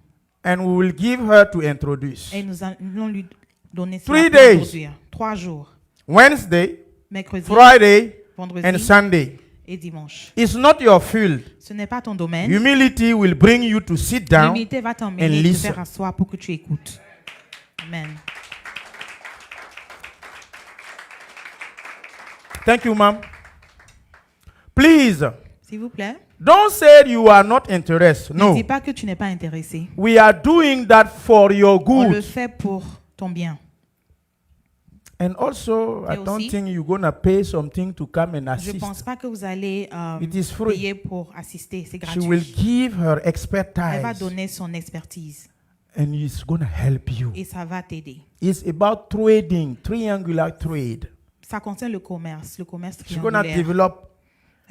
and we will give her to introduce. Et nous allons lui donner 3 cela pour days. introduire. 3 jours. Wednesday, Mercredi, Friday, vendredi and Sunday. et dimanche. It's not your field. Ce n'est pas ton domaine. Humility will bring you to sit down. L'humilité va and t'emmener et te listen. faire asseoir pour que tu écoutes. Amen. Thank you, ma'am. Please, S'il vous plaît, don't say you are not interested. ne No. dis pas que tu n'es pas intéressé. We are doing that for your On le good. fait pour ton bien. And also, I Et don't aussi, think you're going to pay something to come and Je ne pense assist. pas que vous allez It is free. payer pour assister. C'est She will gratuit. give her Elle va expertise, donner son expertise and it's going to help you. et ça va t'aider. It's about trading, triangular trade. Ça concerne le commerce She's going to triangulaire. develop.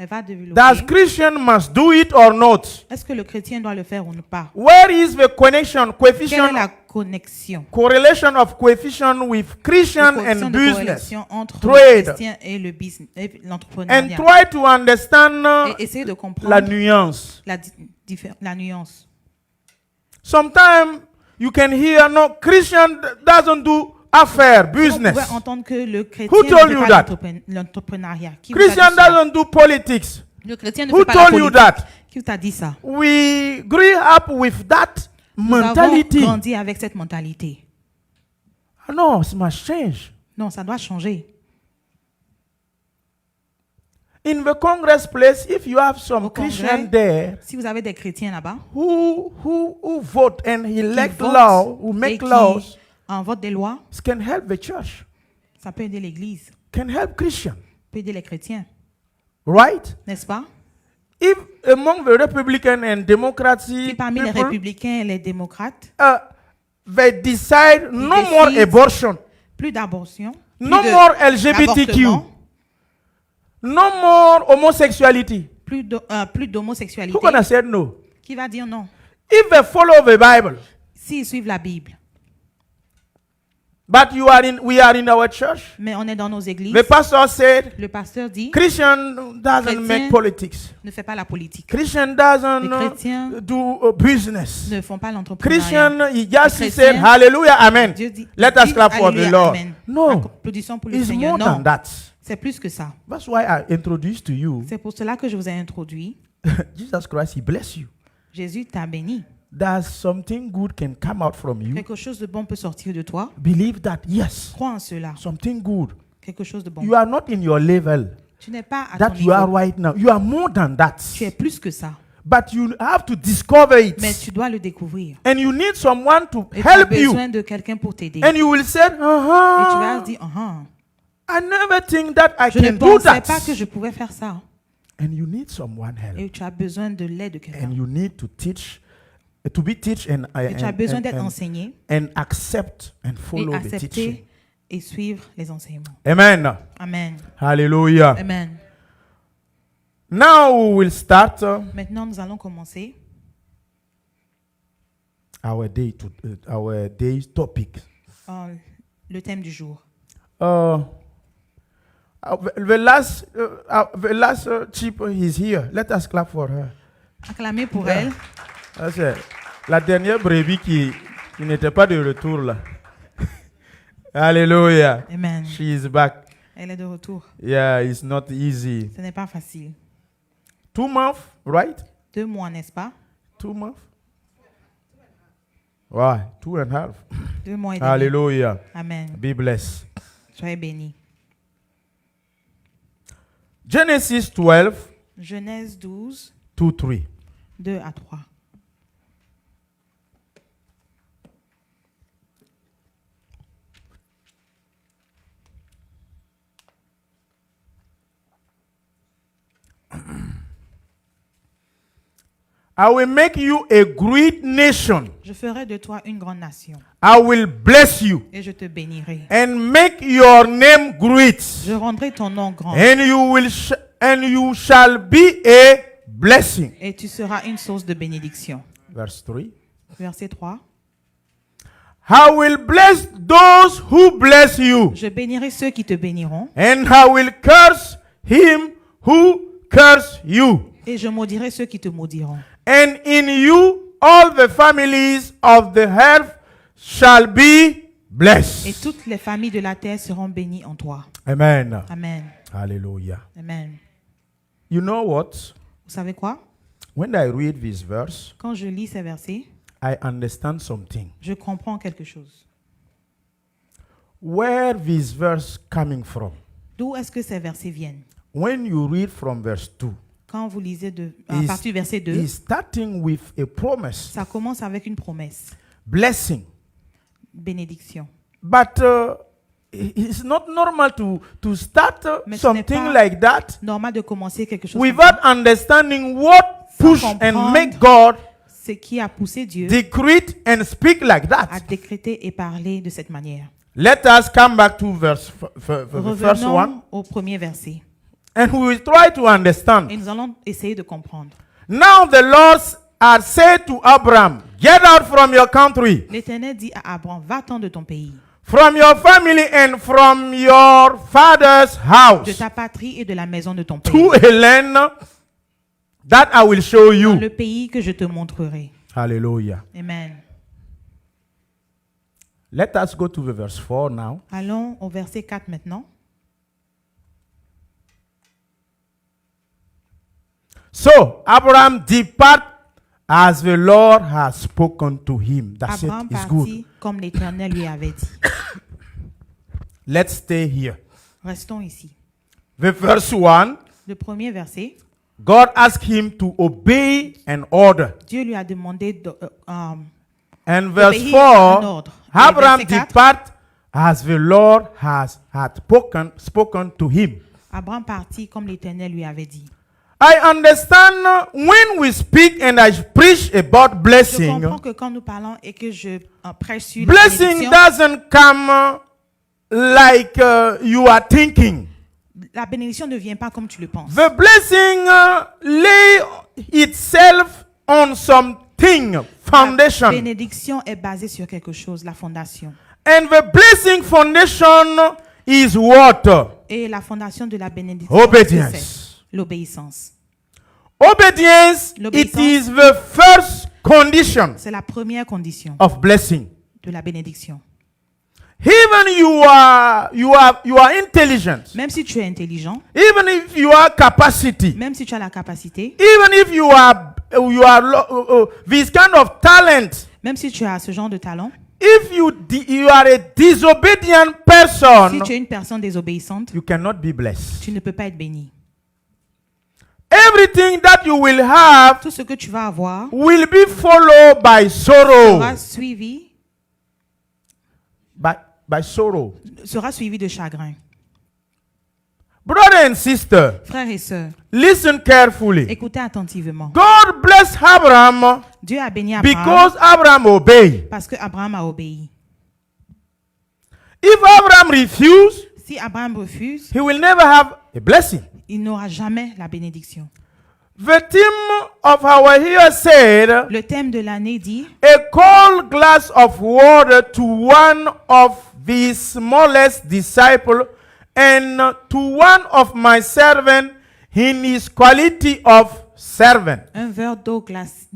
Elle va développer. Does Christian must do it or not? Est-ce que le chrétien doit le faire ou pas? Where is the connection, Quelle est coefficient, la connexion? correlation of coefficient with Christian Le coefficient and de business? corrélation entre Trade. le chrétien et le business, et And l'entrepreneuriat. try to understand Et essayer de la comprendre nuance. la nuance. Sometimes you can hear, no, Christian doesn't do affair, On business. pouvait entendre que le chrétien Who ne told fait you pas that? l'entrepreneuriat. Qui vous a dit Christian ça? doesn't do politics. Le chrétien ne Who fait pas la told you politique. that? Qui t'a dit ça? We grew up with that Nous avons mentality. grandi avec cette mentalité. No, it must change. Non, ça doit changer. In the Congress place, if you have some Au Congrès, Christian there Si vous avez des chrétiens là-bas who vote and qui elect votent law, who et make qui laws, votent des lois, can help the church, ça peut aider l'Église, can help Christian, peut aider les chrétiens, right? n'est-ce pas? If among the Republican and Si Democratic parmi les people, républicains et les démocrates, they decide no décident more abortion, plus d'abortion, plus no de- more LGBTQ, d'avortement, no more homosexuality. plus d'homosexualité, Who gonna say no? qui va dire non? If they follow the Bible, S'ils suivent la Bible, but we are in our church. mais on est dans nos églises, The pastor said, le pasteur dit, Christian doesn't Chrétien make politics. ne fait pas la politique, Christian doesn't Les chrétiens do business. ne font pas l'entrepreneuriat. Christian, he just Les said, chrétiens, Hallelujah, Amen. Dieu dit, Let us dit clap for the Alléluia, Lord. Amen. No, Applaudissons pour le it's Seigneur. more than Non, that. c'est plus que ça. That's why I introduced to you C'est pour cela que je vous ai introduit. Jesus Christ, He bless you. Jésus t'a béni. That something good can come out from you. Quelque chose de bon peut sortir de toi. Believe that, yes, Crois en cela. something good. Quelque chose de bon. You are not in your level Tu n'es pas à that ton you are niveau. right now. You are more than that. Tu es plus que ça. But you have to discover it. Mais tu dois le découvrir. And you need someone to Et tu as help you. besoin de quelqu'un pour t'aider. And you will say, Et tu vas uh-huh, dire, I never think that I je ne can do pensais that. pas que je pouvais faire ça. And you need someone help. Et tu as besoin de l'aide de And quelqu'un. you need to teach, to be teach and, Et tu as besoin d'être enseigné and accept and et follow the teaching. accepter et suivre les enseignements. Amen. Amen. Hallelujah. Amen. Now we will start Maintenant, nous allons commencer our day's topic. le thème du jour. The last chip is here. Let us clap for her. Acclamez pour elle. C'est la dernière brebis qui n'était pas de retour là. Hallelujah. Amen. She is back. Elle est de retour. Yeah, it's not easy. Ce n'est pas facile. 2 months, right? 2 mois, n'est-ce pas? 2 months? Why? 2.5. 2 mois et demi. Hallelujah. Amen. Be blessed. Soyez bénis. Genesis 12, Genèse 12, 2-3. 2 à 3. I will make you a great nation. Je ferai de toi une grande nation I will bless you et je te bénirai. and make your name great. Je rendrai ton nom grand And you shall be a blessing. et tu seras une source de bénédiction. Verse 3. Verset 3. I will bless those who bless you, Je bénirai ceux qui te béniront and I will curse him who curse you. et je maudirai ceux qui te maudiront. And in you all the families of the earth shall be Et blessed. toutes les familles de la terre seront bénies en toi. Amen. Amen. Hallelujah. Amen. You know what? Vous savez quoi? When I read this verse, Quand je lis ces versets, I understand something. je comprends quelque chose. Where this verse coming from? D'où est-ce que ces versets viennent? When you read from verse 2, Quand vous lisez à is- partir du verset 2, is starting with a promise, ça commence avec une promesse, blessing. bénédiction. But it's not normal to start Mais ce n'est something pas like that Normal de commencer quelque chose comme without understanding what push and comprendre. make God ce qui a poussé Dieu decree and speak like à that. décréter et parler de cette manière. Let us come back to the first one, Revenons au premier verset and we will try to understand. et nous allons essayer de comprendre. Now the Lord had said to Abraham, "Get out from your country, L'Éternel dit à Abraham, va-t'en de ton pays, from your family, and from your father's de house, ta patrie et de la maison de ton pays, to a land that I will show dans you." le pays que je te montrerai. Hallelujah. Amen. Let us go to the verse 4 now. Allons au verset 4 maintenant. So Abraham depart as the Lord has spoken to him. That's Abraham it. It's good. partit comme l'Éternel lui avait dit. Let's stay here. Restons ici. The verse 1. Le premier verset, God asked him to obey an order. Dieu lui a demandé And verse d'obéir 4, à un ordre. Et Abraham verset 4, depart as the Lord had spoken to him. Abraham partit comme l'Éternel lui avait dit. I understand when we speak and I preach about Je blessing, comprends que quand nous parlons et que je prêche sur la blessing bénédiction, doesn't come like you are thinking. la bénédiction ne vient pas comme tu le penses. The blessing lay itself on something, foundation. La bénédiction est basée sur quelque chose, la fondation. And the blessing foundation is what? Et la fondation de la bénédiction, Obedience. c'est l'obéissance. Obedience, it L'obéissance. is the first condition C'est la première condition of blessing. de la bénédiction. Even you are intelligent. Même si tu es intelligent, Even if you are capacity. même si tu as la capacité, Even if you are this kind of talent. même si tu as ce genre de talent, If you are a disobedient person, si tu es une personne désobéissante, you cannot be blessed. tu ne peux pas être béni. Everything that you will have Tout ce que tu vas avoir will be followed by sorrow. sera suivi, By sorrow. sera suivi de chagrin. Brother and sister, Frères et sœurs, listen carefully. écoutez attentivement. God bless Abraham Dieu a béni Abraham because Abraham obeyed. parce que Abraham a obéi. If Abraham refused, Si Abraham refuse, he will never have a blessing. il n'aura jamais la bénédiction. The theme of our year said, Le thème de l'année dit a cold glass of water to one of the smallest disciples and to one of my servants in his quality of servant. un verre d'eau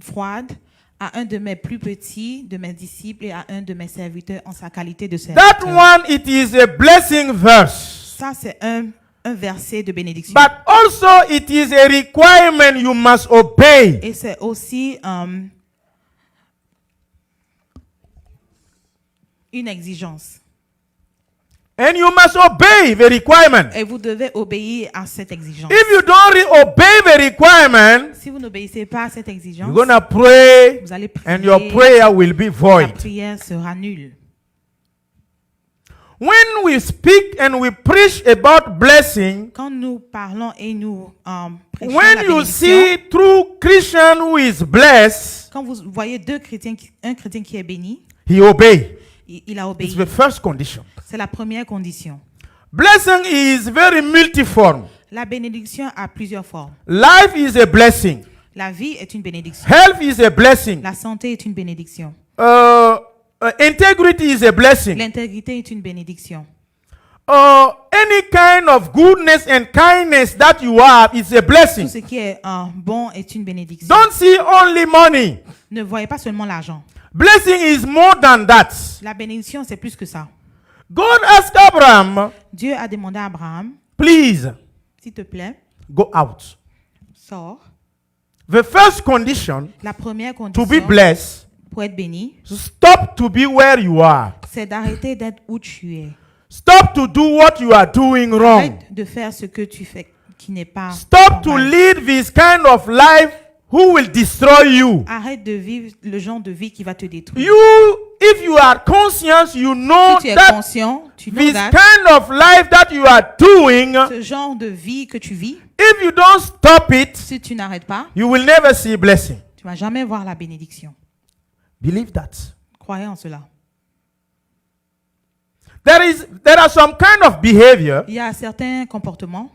froide à un de mes plus petits, de mes disciples et à un de mes serviteurs en sa qualité de That serviteur. one, it is a blessing verse. Ça, c'est un verset de bénédiction. But also it is a requirement you must obey. Et c'est aussi une exigence. And you must obey the requirement. Et vous devez obéir à cette exigence. If you don't obey the requirement, Si vous n'obéissez pas à cette exigence, you're going to pray vous allez prier, and your prayer will be la void. prière sera nulle. When we speak and we preach about blessing, Quand nous parlons et nous prêchons la when you bénédiction, see true Christian who is blessed, quand vous voyez un chrétien qui est béni, he obey. il a It's obéi. the first condition. C'est la première condition. Blessing is very multiform. La bénédiction a plusieurs formes. Life is a blessing. La vie est une bénédiction. Health is a blessing. La santé est une bénédiction. Integrity is a blessing. L'intégrité est une bénédiction. Any kind of goodness and kindness that you have is a blessing. Tout ce qui est bon est une bénédiction. Don't see only money. Ne voyez pas seulement l'argent. Blessing is more than that. La bénédiction, c'est plus que ça. God asked Abraham, Dieu a demandé à Abraham, please s'il te plaît, go out. sors. The first condition La première to be condition blessed, pour être béni, stop to be where you are. c'est d'arrêter d'être où tu es. Stop to do what you are doing wrong. Arrête de faire ce que tu fais qui n'est pas Stop to normal. lead this kind of life who will destroy you. Arrête de vivre le genre de vie qui va te détruire. If you are conscious, you know Si tu es that conscient, tu know this that kind of life that you are doing, ce genre de vie que tu vis, if you don't stop it, si tu n'arrêtes pas, you will never see blessing. tu vas jamais voir la bénédiction. Believe that. Croyez en cela. There are some kind of behavior. Il y a certains comportements.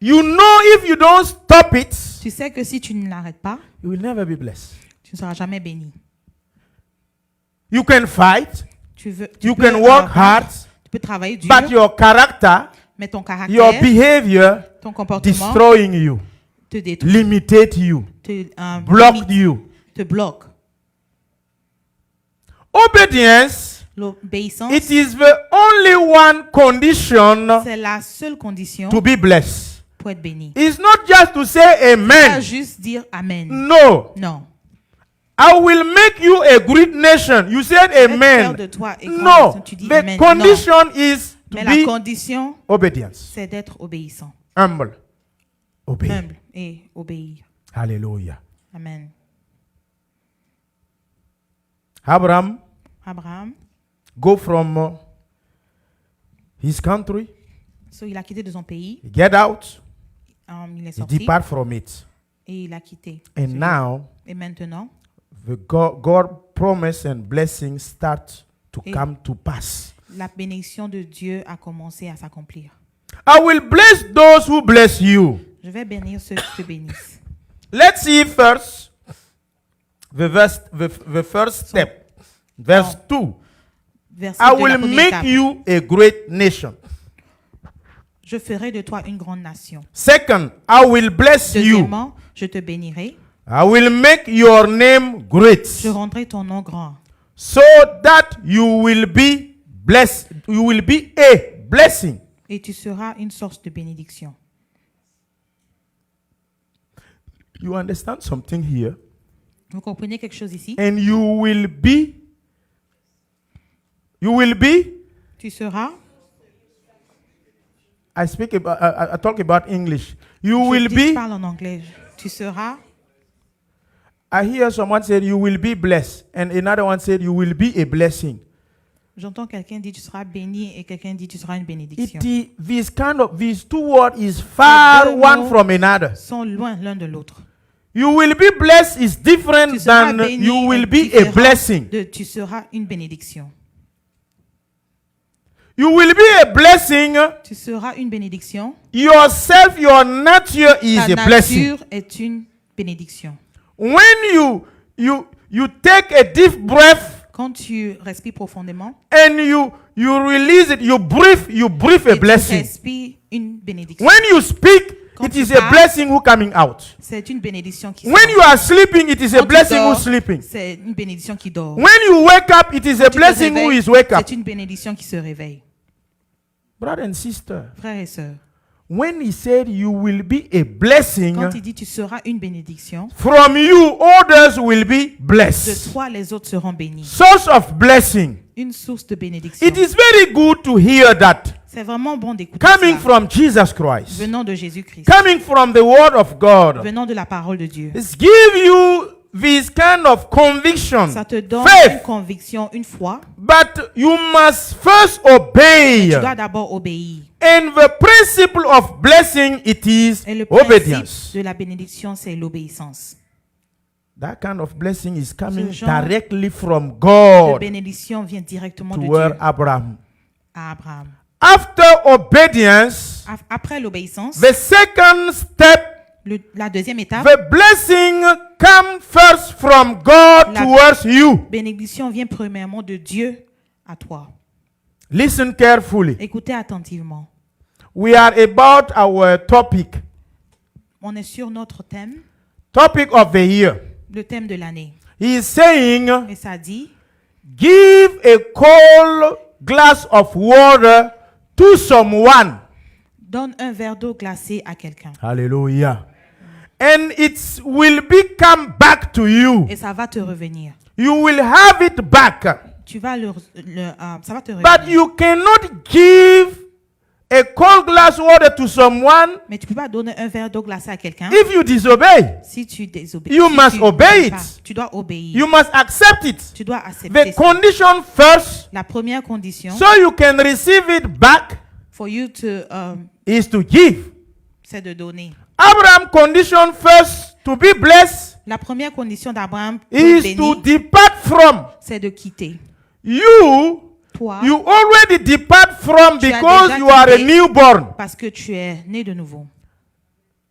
You know if you don't stop it, Tu sais que si tu ne l'arrêtes pas, you will never be blessed. tu ne seras jamais béni. You can fight, Tu you peux, can work hard, tu peux travailler dur, but your character, mais ton your caractère, behavior ton comportement destroying you, te détruit, limitate you, te block limite, you. te bloque. Obedience, L'obéissance, it is the only one condition c'est la seule condition to be blessed. pour être béni. It's not just to say Pas amen. juste dire Amen. No. Non. I will make you a great nation. You said Être fier amen. de toi et grande No. nation, tu dis The Amen. Non. condition is to Mais la be condition, obedience. c'est d'être obéissant, Humble. obey. humble et obéir. Hallelujah. Amen. Abraham Abraham, go from his country, so il a quitté de son pays, he get out, il est he sorti depart from it. et il a quitté. And now, Et maintenant, the God promise and blessing start to Et- come to pass. la bénédiction de Dieu a commencé à s'accomplir. I will bless those who bless you. Je vais bénir ceux qui te bénissent. Let's see first the first step. Verse 2. Verset I 2, la will première make étape. you a great nation. Je ferai de toi une grande nation. Second, I will bless you. Deuxièmement, je te bénirai. I will make your name great, Je rendrai ton nom grand, so that you will be blessed. You will be a blessing. et tu seras une source de bénédiction. You understand something here? Vous comprenez quelque chose ici? And you will be. You will be. Tu seras. I speak about. I talk about English. You Je will be. parle en anglais. Tu seras. I hear someone say you will be blessed, and another one said you will be a blessing. J'entends quelqu'un dire tu seras béni et quelqu'un dit tu seras une bénédiction. These two words is far Ces deux one mots from another. sont loin l'un de l'autre. You will be blessed is different Tu seras than béni you will est be a différent blessing. de tu seras une bénédiction. You will be a blessing. Tu seras une bénédiction. Yourself, your nature is Ta a blessing. nature est une bénédiction. When you take a deep breath Quand tu respires profondément, and you release it, you breathe et a tu blessing. respires une bénédiction. When you speak, Quand it tu is a parles, blessing who coming out. C'est une bénédiction qui When you sort. are sleeping, it is a Quand tu blessing dors, who's sleeping. c'est une bénédiction qui dort. When you wake up, it is a Quand tu te blessing who réveilles, is wake up. c'est une bénédiction qui se réveille. Brother and sister, Frères et sœurs, when he said you will be a blessing, quand il dit tu seras une bénédiction, from you others will be de blessed. toi les autres seront bénis. Source of blessing. Une source de bénédiction. It is very good to hear that C'est vraiment bon d'écouter coming cela. from Jesus Christ, Venant de Jésus-Christ. coming from the Word of God. Venant de la parole de Dieu. It give you this kind of conviction, Ça te donne une faith, conviction, une foi. but you must first obey. Tu dois d'abord obéir. And the principle of blessing, it is Et le principe obedience. de la bénédiction, c'est l'obéissance. That kind of blessing is coming Ce genre directly from La God bénédiction vient directement to de where Dieu Abraham. à Abraham. After obedience, Après l'obéissance, the second step, la deuxième étape, the blessing come first from God La- towards you. bénédiction vient premièrement de Dieu à toi. Listen carefully. Écoutez attentivement. We are about our topic, On est sur notre thème, topic of the year. le thème de l'année. He is saying, Et ça dit, give a cold glass of water to someone. donne un verre d'eau glacée à quelqu'un. Hallelujah. And it will come back to you. Et ça va te revenir. You will have it back. Tu vas ça va te But revenir. you cannot give a cold glass water to someone Mais tu peux pas donner un verre d'eau glacée à quelqu'un if you disobey. si tu désobéis. You Si must tu obey obéis it. pas. Tu dois obéir. You must accept it. Tu dois accepter The ça. condition first, La première condition so you can receive it back, for you to is to give. c'est de donner. Abraham condition first to be blessed La première condition d'Abraham pour être is to béni, depart from. c'est de quitter. You Toi, already depart from Tu as because déjà you are a quitté. newborn. parce que tu es né de nouveau.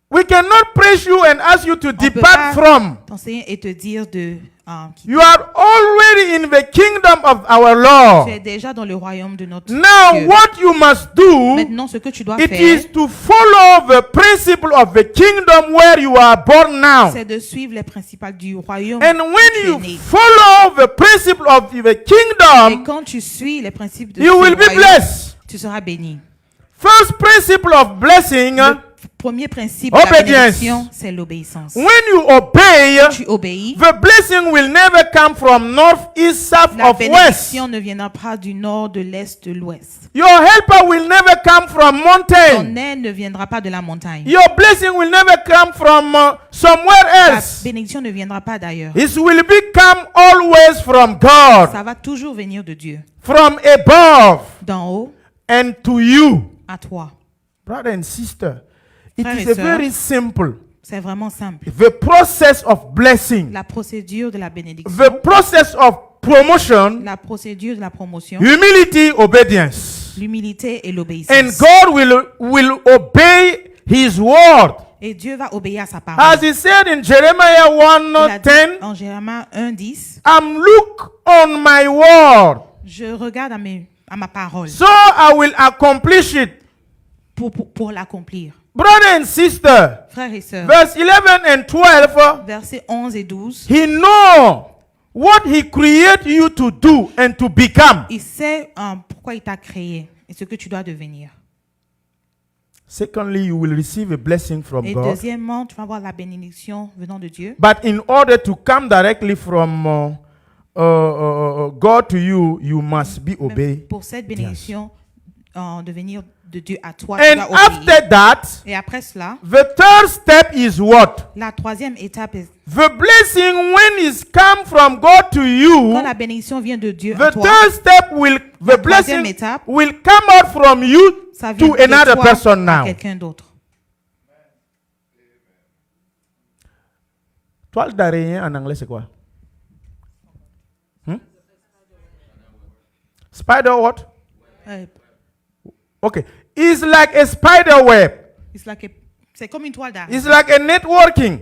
We cannot praise you and ask you to On peut depart pas from. t'enseigner et te dire de quitter. You are already in the kingdom of our Tu Lord. es déjà dans le royaume de notre Now, Dieu. what you must do, Maintenant, ce que tu dois it faire, is to follow the principle of the kingdom where you are born now. c'est de suivre les principes du royaume. And où when tu es you né. follow the principle of the Et kingdom, quand tu suis les principes de you ce will be royaume, blessed. tu seras béni. First principle of blessing, Le premier principe de la Obedience. bénédiction, c'est l'obéissance. When you obey, Tu obéis, the blessing will never come from north, east, south, la of west. bénédiction ne viendra pas du nord, de l'est, de l'ouest. Your helper will never come from Ton mountain. aide ne viendra pas de la montagne. Your blessing will never come from somewhere La else. bénédiction ne viendra pas d'ailleurs. It will come always from God, Ça va toujours venir de Dieu, from above, d'en haut and to you. à toi. Brother and sister, it Frères is et a sœurs, very simple. C'est vraiment simple. The process of blessing, La procédure de la the bénédiction, process of promotion, la procédure de la promotion, humility, obedience. l'humilité et And l'obéissance. God will obey His word. Et Dieu va obéir à sa As parole. He said in Jeremiah Il a dit 1:10, en Jérémie 1:10, look on my word, je regarde à ma parole so I will accomplish it. pour l'accomplir. Brother and sister, Frères et sœurs, verse 11 and 12, versets 11 et 12, He know what He created you to do and to become. il sait pourquoi il t'a créé et ce que tu dois devenir. Secondly, you will receive a blessing from Et God. deuxièmement, tu vas avoir la bénédiction venant de Dieu. But in order to come directly from God to you, you must be Mais obeyed. pour cette bénédiction de venir de Dieu à toi, tu And dois obéir. after that, Et après cela, the third step is what? la troisième étape est The blessing, when it's come from God to quand you, la bénédiction vient de Dieu à the toi, third step will, La the troisième blessing étape, will come out from you ça vient to de another toi person à now. quelqu'un d'autre. Toile d'araignée en anglais, c'est quoi? Spider what? Okay. It's like a spider web. C'est comme une toile d'araignée. It's like a networking.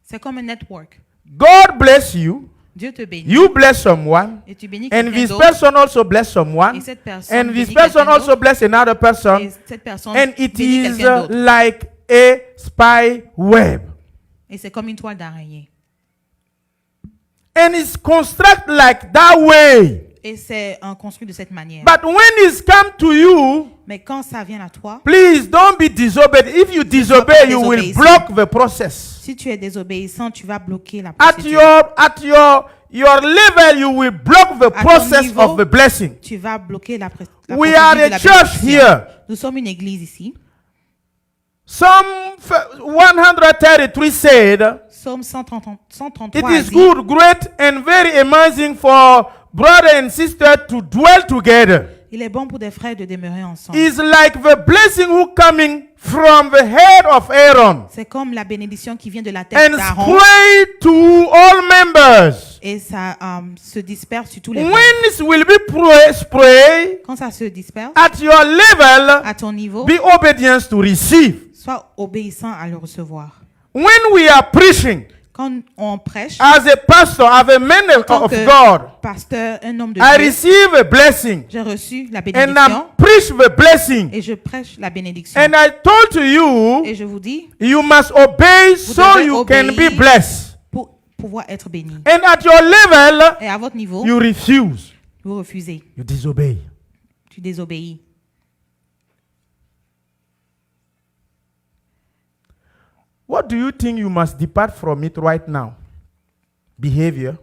C'est comme un network. God bless you. Dieu te bénit. You bless someone. Et tu bénis And quelqu'un this d'autre. person also bless someone. Et cette personne And this bénit person quelqu'un also d'autre. bless another person. Et cette personne And it bénit is quelqu'un d'autre. like a spy web. Et c'est comme une toile d'araignée. And it's constructed like that way. Et c'est construit de cette manière. But when it's come to you, Mais quand ça vient à toi, please don't be disobedient. If you disobey, you will désobéissant. block the process. si tu es désobéissant, tu vas bloquer la At procédure. your level, you will block the ton process niveau, of the blessing. Tu vas bloquer la We procédure are de a la church bénédiction. here. Nous sommes une église ici. Psalm 133 said, Psaume 133 "It a is dit, good, great, and very amazing for brother and sister to dwell together. il est bon pour des frères de demeurer ensemble. It's like the blessing who coming from the head of Aaron C'est comme la bénédiction qui vient de la tête and d'Aaron spread to all members. et ça se disperse sur tous les When membres. this will be spray Quand ça se disperse, at your level, à ton niveau, be obedience to receive. sois obéissant à le recevoir. When we are preaching Quand on prêche, as a pastor, as a man en tant of que God, pasteur, un homme de I Dieu, receive a blessing j'ai reçu la and I bénédiction preach the blessing. et je prêche la bénédiction. And I told to you, Et je vous dis, you must obey so devez you can be obéir. blessed. pour pouvoir être béni. And at your level, Et à votre niveau, you refuse. vous refusez, You disobey. tu désobéis. What do you think you must depart from it right now? Behavior,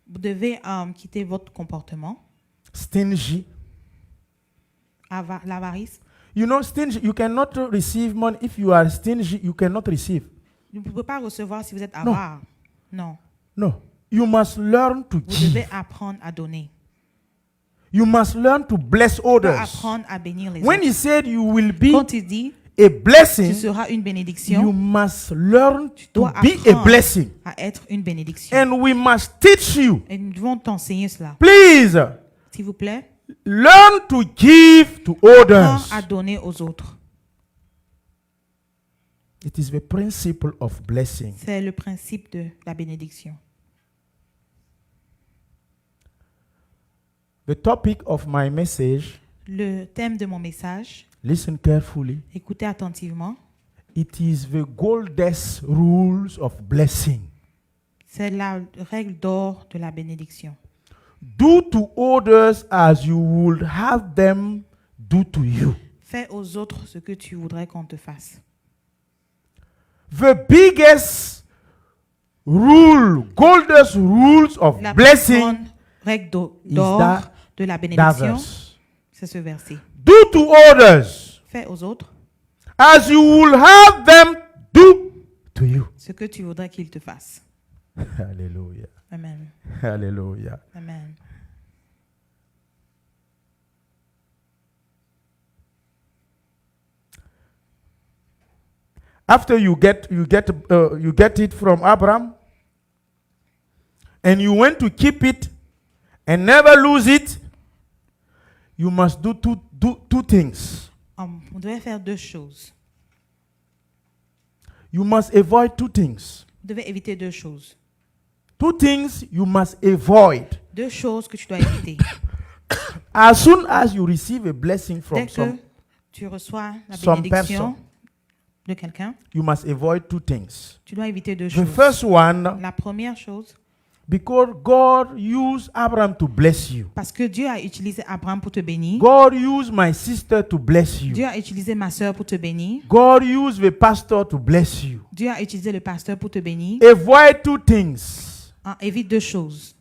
Vous devez quitter votre comportement, stingy. l'avarice. You know, stingy, you cannot receive money. If you are stingy, you cannot receive. Vous ne pouvez pas recevoir si vous êtes avare. Non. No. You must learn to Vous devez give. apprendre à donner. You must learn to bless Vous devez others. apprendre à bénir les When autres. he said you will be Quand il dit, a tu blessing, seras une you bénédiction, must learn to dois be a apprendre blessing. à être une bénédiction. And we must teach you. Et nous devons t'enseigner cela. Please, S'il vous plaît, learn to give to apprends others. à donner aux autres. It is the principle of blessing. C'est le principe de la bénédiction. The topic of my message, Le thème de mon message, listen carefully. écoutez attentivement, It is the goldest rules of blessing. c'est la règle d'or de la bénédiction. Do to others as you would have them do to you. Fais aux autres ce que tu voudrais qu'on te fasse. the biggest rule, golden rules of La plus blessing grande règle is d'or that, de la that bénédiction, verse. c'est ce verset. Do to others Fais aux autres as you will have them do to you. ce que tu voudrais qu'ils te fassent. Hallelujah. Amen. Hallelujah. Amen. After you get it from Abraham, and you want to keep it and never lose it, you must do two things. Vous devez faire deux choses. You must avoid two things. Vous devez éviter deux choses. Two things you must avoid. Deux choses que tu dois éviter. As soon as you receive a blessing Dès from que some, tu reçois la some bénédiction person, de quelqu'un, you must avoid two things. tu dois éviter deux The choses. first one, La première chose, because God used Abraham to bless you. parce que Dieu a utilisé Abraham pour te bénir. God used my sister to bless you. Dieu a utilisé ma sœur pour te bénir. God used the pastor to bless you. Dieu a utilisé le pasteur pour te bénir. Avoid two things. Évite deux choses.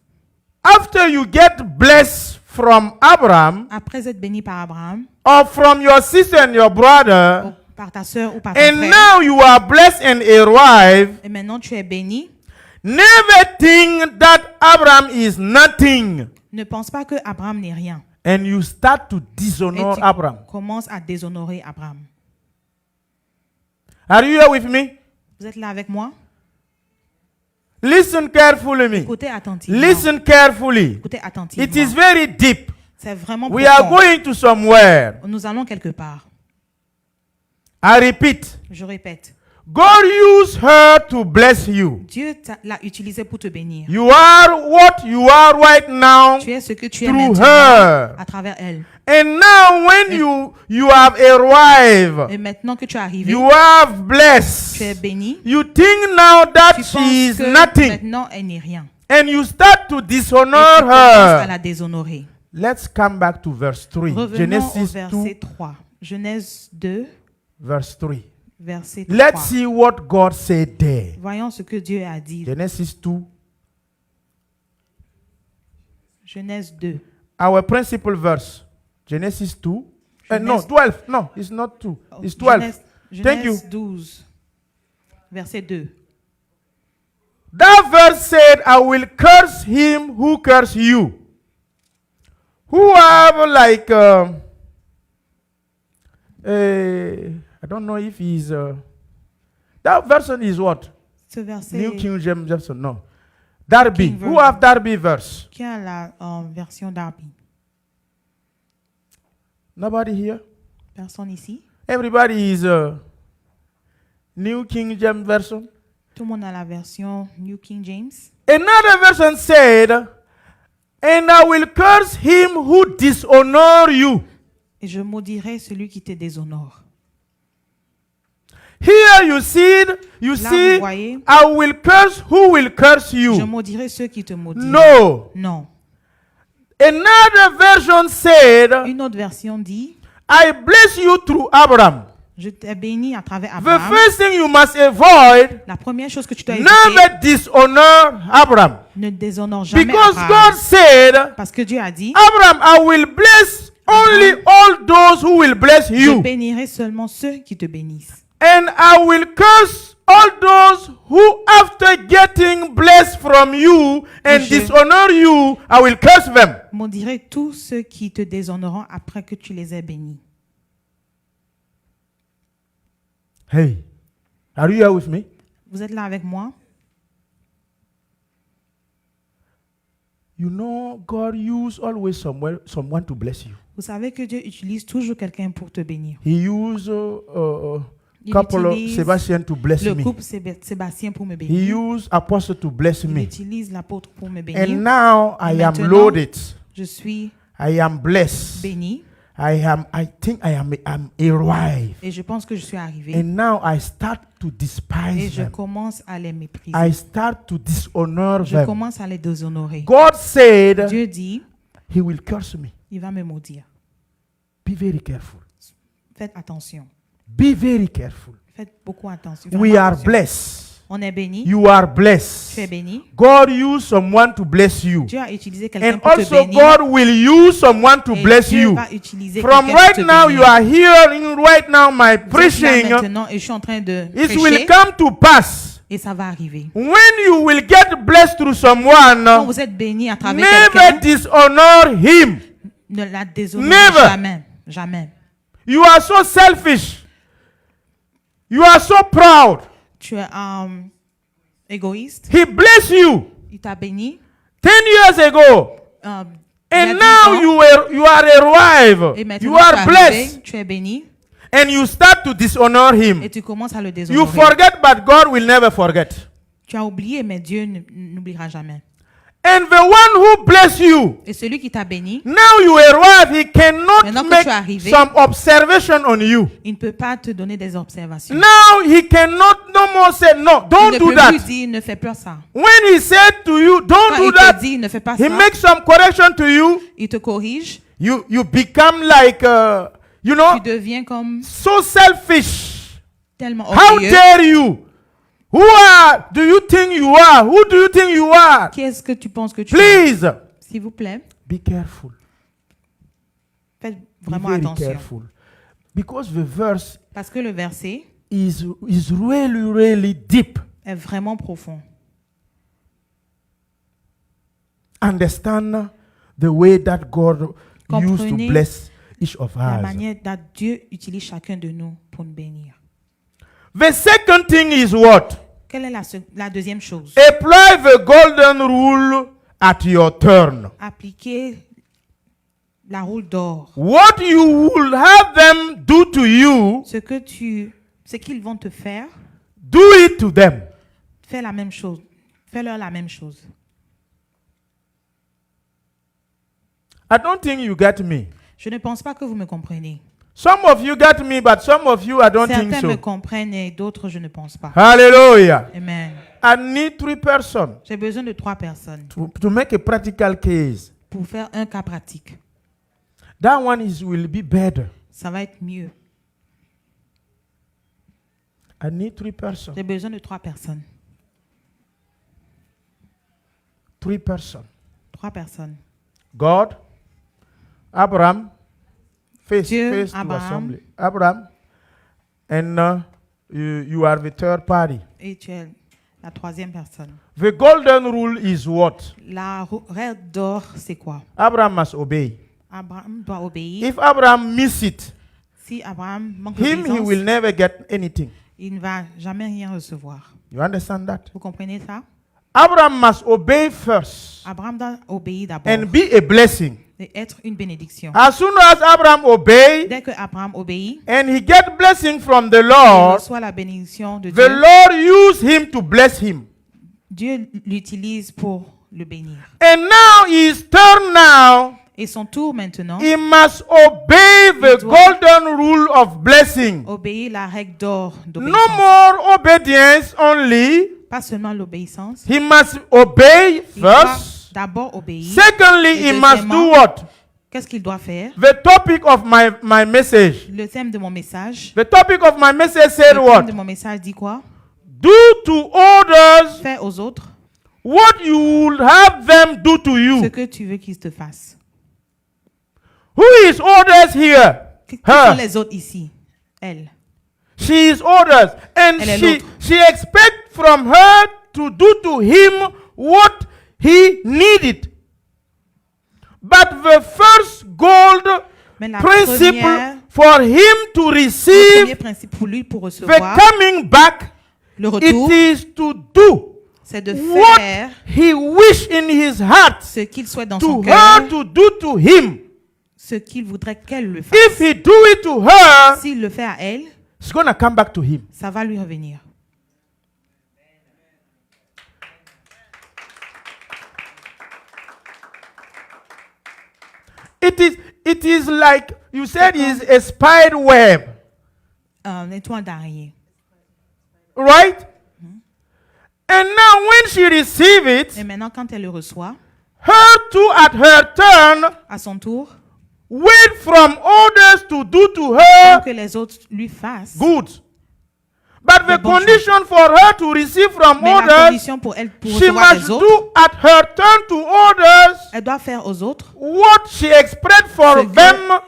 After you get blessed from Abraham Après être béni par Abraham, or from your sister and your brother, ou par ta sœur ou par ton and frère, now you are blessed and arrive, et maintenant tu es béni, never think that Abraham is nothing ne pense pas que Abraham n'est rien. and you start to Et dishonor tu Abraham. commences à déshonorer Abraham. Are you here with me? Vous êtes là avec moi? Listen carefully me. Écoutez attentivement. Listen carefully. Écoutez attentivement. It is very deep. C'est vraiment We are profond. going to somewhere. Nous allons quelque part. I repeat. Je répète. God used her to bless you. Dieu l'a utilisé pour te bénir. You are what you are right now Tu es ce que tu es through maintenant her. à travers elle. And now when you have arrived, Et maintenant que tu es arrivé, you have tu es blessed. béni. You think now that Tu she penses is que nothing. maintenant elle n'est rien. And you start to Et tu dishonor commences à her. la déshonorer. Let's come back to verse 3. Revenons au Genesis verset 2, 3. Genèse 2, verse 3. verset 3. Let's see what God said there. Voyons ce que Dieu a dit. Genesis 2. Genèse 2. Our principal verse. Genesis 2. No, Genèse- 12. No, it's not 2. It's 12. Genèse, Thank you. Genèse 12, verset 2. That verse said, I will curse him who curse you. Who have like, I don't know if he's, that version is what? Ce verset New King James Version, no. Darby. King Who Version. have Darby verse? qui a la version Darby. Nobody here? Personne ici? Everybody is New King James Version. Tout le monde a la version New King James. Another version said, and I will curse him who dishonor you. Et je maudirai celui qui te déshonore. Here you see, Là, see, vous voyez, I will curse who will curse je you. maudirai ceux qui te maudissent. No. Non. Another version said, Une autre version dit, I bless you through Abraham. je t'ai béni à travers The Abraham. first thing you must avoid, La première chose que tu dois éviter, never dishonor Abraham. ne déshonore jamais Because Abraham. God said, Parce que Dieu a dit, Abraham, I will bless only all those who will bless je you. bénirai seulement ceux qui te bénissent. And I will curse all those who, after getting blessed from you and Je- dishonor you, I will curse them. Maudirai tous ceux qui te déshonoreront après que tu les aies bénis. Hey, are you here with me? Vous êtes là avec moi? You know, God use always someone to bless you. Vous savez que Dieu utilise toujours quelqu'un pour te bénir. He used Il couple of utilise Sebastian to bless le me. couple Sébastien pour me He bénir. used Apostle to bless Il me. utilise l'apôtre pour me And bénir. now I am Maintenant, loaded. Je suis I am blessed. béni I think I'm arrived. et je pense que je suis arrivé. And now I start to Et despise je them. commence à les mépriser. I start to dishonor Je them. commence à les déshonorer. God said Dieu dit, he will curse me. il va me maudire. Be very careful. Faites attention. Be very careful. Faites beaucoup attention. We Vraiment are attention. blessed. On est béni. You are Tu es blessed. béni. God used someone to bless you. Dieu a utilisé quelqu'un And pour te also bénir. God will use someone to Et bless Dieu you. va utiliser From quelqu'un right pour te now, bénir. you are hearing right now my Vous êtes là preaching. maintenant et je suis en train de It will prêcher come to pass. et ça va arriver. When you will get blessed through someone, Quand vous êtes béni à travers never quelqu'un, dishonor him. ne la déshonorez Never. jamais. Jamais. You are so selfish. You are so proud. Tu es égoïste. He blessed you Il t'a béni. 10 years ago. Il y a And 10 now ans, you are arrived. et maintenant You tu es are arrivé, blessed. tu es béni And you start to dishonor him. et tu commences à le You déshonorer. forget, but God will never forget. Tu as oublié, mais Dieu n'oubliera jamais. And the one who bless you, Et celui qui t'a béni, now you arrive, he cannot Maintenant que make tu es arrivé, some observation on you. il ne peut pas te donner des observations. Now he cannot no more say, no, Il don't ne do peut that. plus dire, ne fais plus ça. When he said to you, don't Quand do il that, te dit, ne fais pas he ça, makes some correction to you. il te corrige, You become like, you know, tu deviens comme so selfish. tellement How orgueilleux. dare you? Who do you think you are? Who do you think you are? Qu'est-ce que tu penses que tu es? Please, S'il vous plaît, be careful. faites Be vraiment very attention. careful. Because the verse Parce que le verset is really, really deep. est vraiment profond. Understand the way that God used to Comprenez bless each of La us. manière dont Dieu utilise chacun de nous pour nous bénir. The second thing is what? Quelle est la deuxième chose? Apply the golden rule at your turn. Appliquer la roue d'or. What you will have them do to you, Ce qu'ils vont te faire, do it to them. fais la même chose. Fais-leur la même chose. I don't think you get me. Je ne pense pas que vous me comprenez. Some of you get me, but some of you I don't think Certains me so. comprennent et d'autres je ne pense pas. Hallelujah. Amen. I need 3 persons J'ai besoin de 3 personnes to make a practical case. pour faire un cas pratique. That one will be better. Ça va être mieux. I need 3 persons. J'ai besoin de 3 personnes. 3 persons. 3 personnes. God, Abraham, face Dieu, to Abraham. assembly. Abraham, and you are the third party. Et tu es la 3e personne. The golden rule is what? La règle d'or, c'est quoi? Abraham must obey. Abraham doit obéir. If Abraham miss it, Si Abraham manque he d'obéissance, will never get anything. il ne va jamais rien recevoir. You understand that? Vous comprenez ça? Abraham must obey first Abraham doit obéir d'abord and be a blessing. et être une bénédiction. As soon as Abraham obey Dès que Abraham obéit, and he get blessing from the il Lord, reçoit la bénédiction de the Dieu. Lord use him to bless him. Dieu l'utilise pour le bénir. And now his turn now. Et son tour maintenant, He must obey the Il doit- golden rule of blessing. obéir la règle d'or No d'obéissance. more obedience only. Pas seulement l'obéissance. He must obey Il doit first. d'abord obéir. Secondly, Et he must do deuxièmement, what? Qu'est-ce qu'il doit faire? The topic of my message. Le thème de mon message. The topic of my message said Le what? thème de mon message dit quoi? Do to others Fais aux autres what you would have them do to ce you. que tu veux qu'ils te fassent. Who is others here? Qui sont Her. les autres ici? Elle. She is others. And Elle est she, l'autre. she expects from her to do to him what he needed. But the first gold Mais la principle première, for him to le receive premier principe pour lui pour the recevoir coming back, le retour, it is to do c'est de what faire he wish in his heart ce qu'il souhaite dans son to cœur, her to do to him. ce qu'il voudrait qu'elle le fasse. If he do it to her, S'il le fait à elle, it's going to come back to him. ça va lui revenir. It is like you said is a spider web, Un étoile d'araignée. right? And now when she receive it, Et maintenant, quand elle le reçoit, her too at her turn à son tour, wait from others to do to pour her que les autres lui fassent, good. But the de bonnes choses. condition for her to receive from Mais la others, condition pour elle pour she recevoir must des autres, do at her turn to others elle doit faire aux autres what she expects for Ce que- them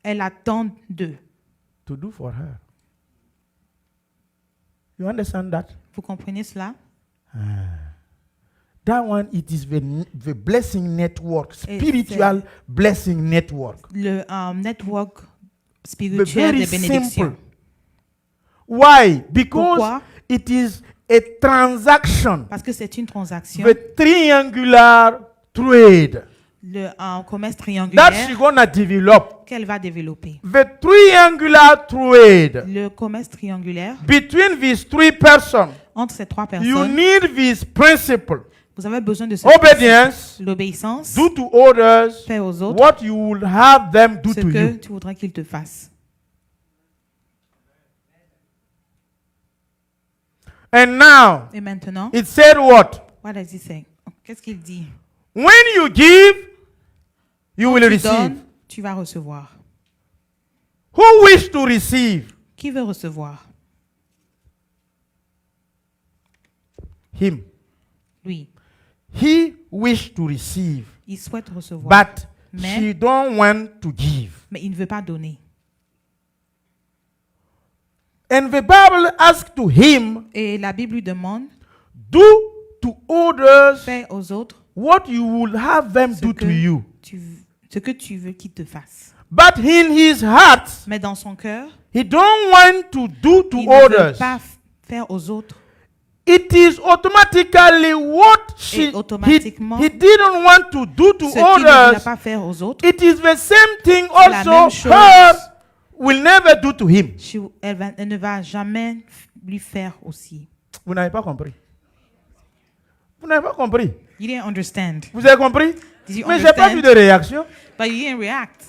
elle attend d'eux. to do for her. You understand that? Vous comprenez cela? That one, it is the blessing network, Et spiritual blessing network. Le network The spirituel very des bénédictions. simple. Why? Because Pourquoi? it is a transaction, Parce que c'est une transaction. the triangular trade Le commerce that triangulaire she's gonna develop. qu'elle va développer. The triangular trade Le commerce triangulaire between these three persons. entre ces trois You personnes, need this principle: vous avez besoin de ce obedience, principe. L'obéissance, do to others faire aux autres what you would have them do ce to que you. tu voudrais qu'ils te fassent. And now Et maintenant, it said what? what does he say? Qu'est-ce qu'il dit? When you give, you will Tu receive. donnes, tu vas recevoir. Who wish to receive? Qui veut recevoir? Him. Lui. He wish to receive, Il souhaite recevoir, but Mais- she don't want to give. mais il ne veut pas donner. And the Bible asks to him, Et la Bible lui demande, do to others fais aux autres what you would have them ce do to you. ce que tu veux qu'ils te fassent. But in his heart, Mais dans son cœur, he don't want to do to il ne veut others. pas faire aux autres. It is automatically what she automatiquement, he didn't want to do to Ce qu'il ne voulait others. pas faire aux autres, It is the same thing la also même chose. her will never do to him. elle ne va jamais lui faire aussi. Vous n'avez pas compris. Vous n'avez pas compris. You didn't understand. Vous avez compris? Did you Mais j'ai pas vu understand? de réaction. But you didn't react.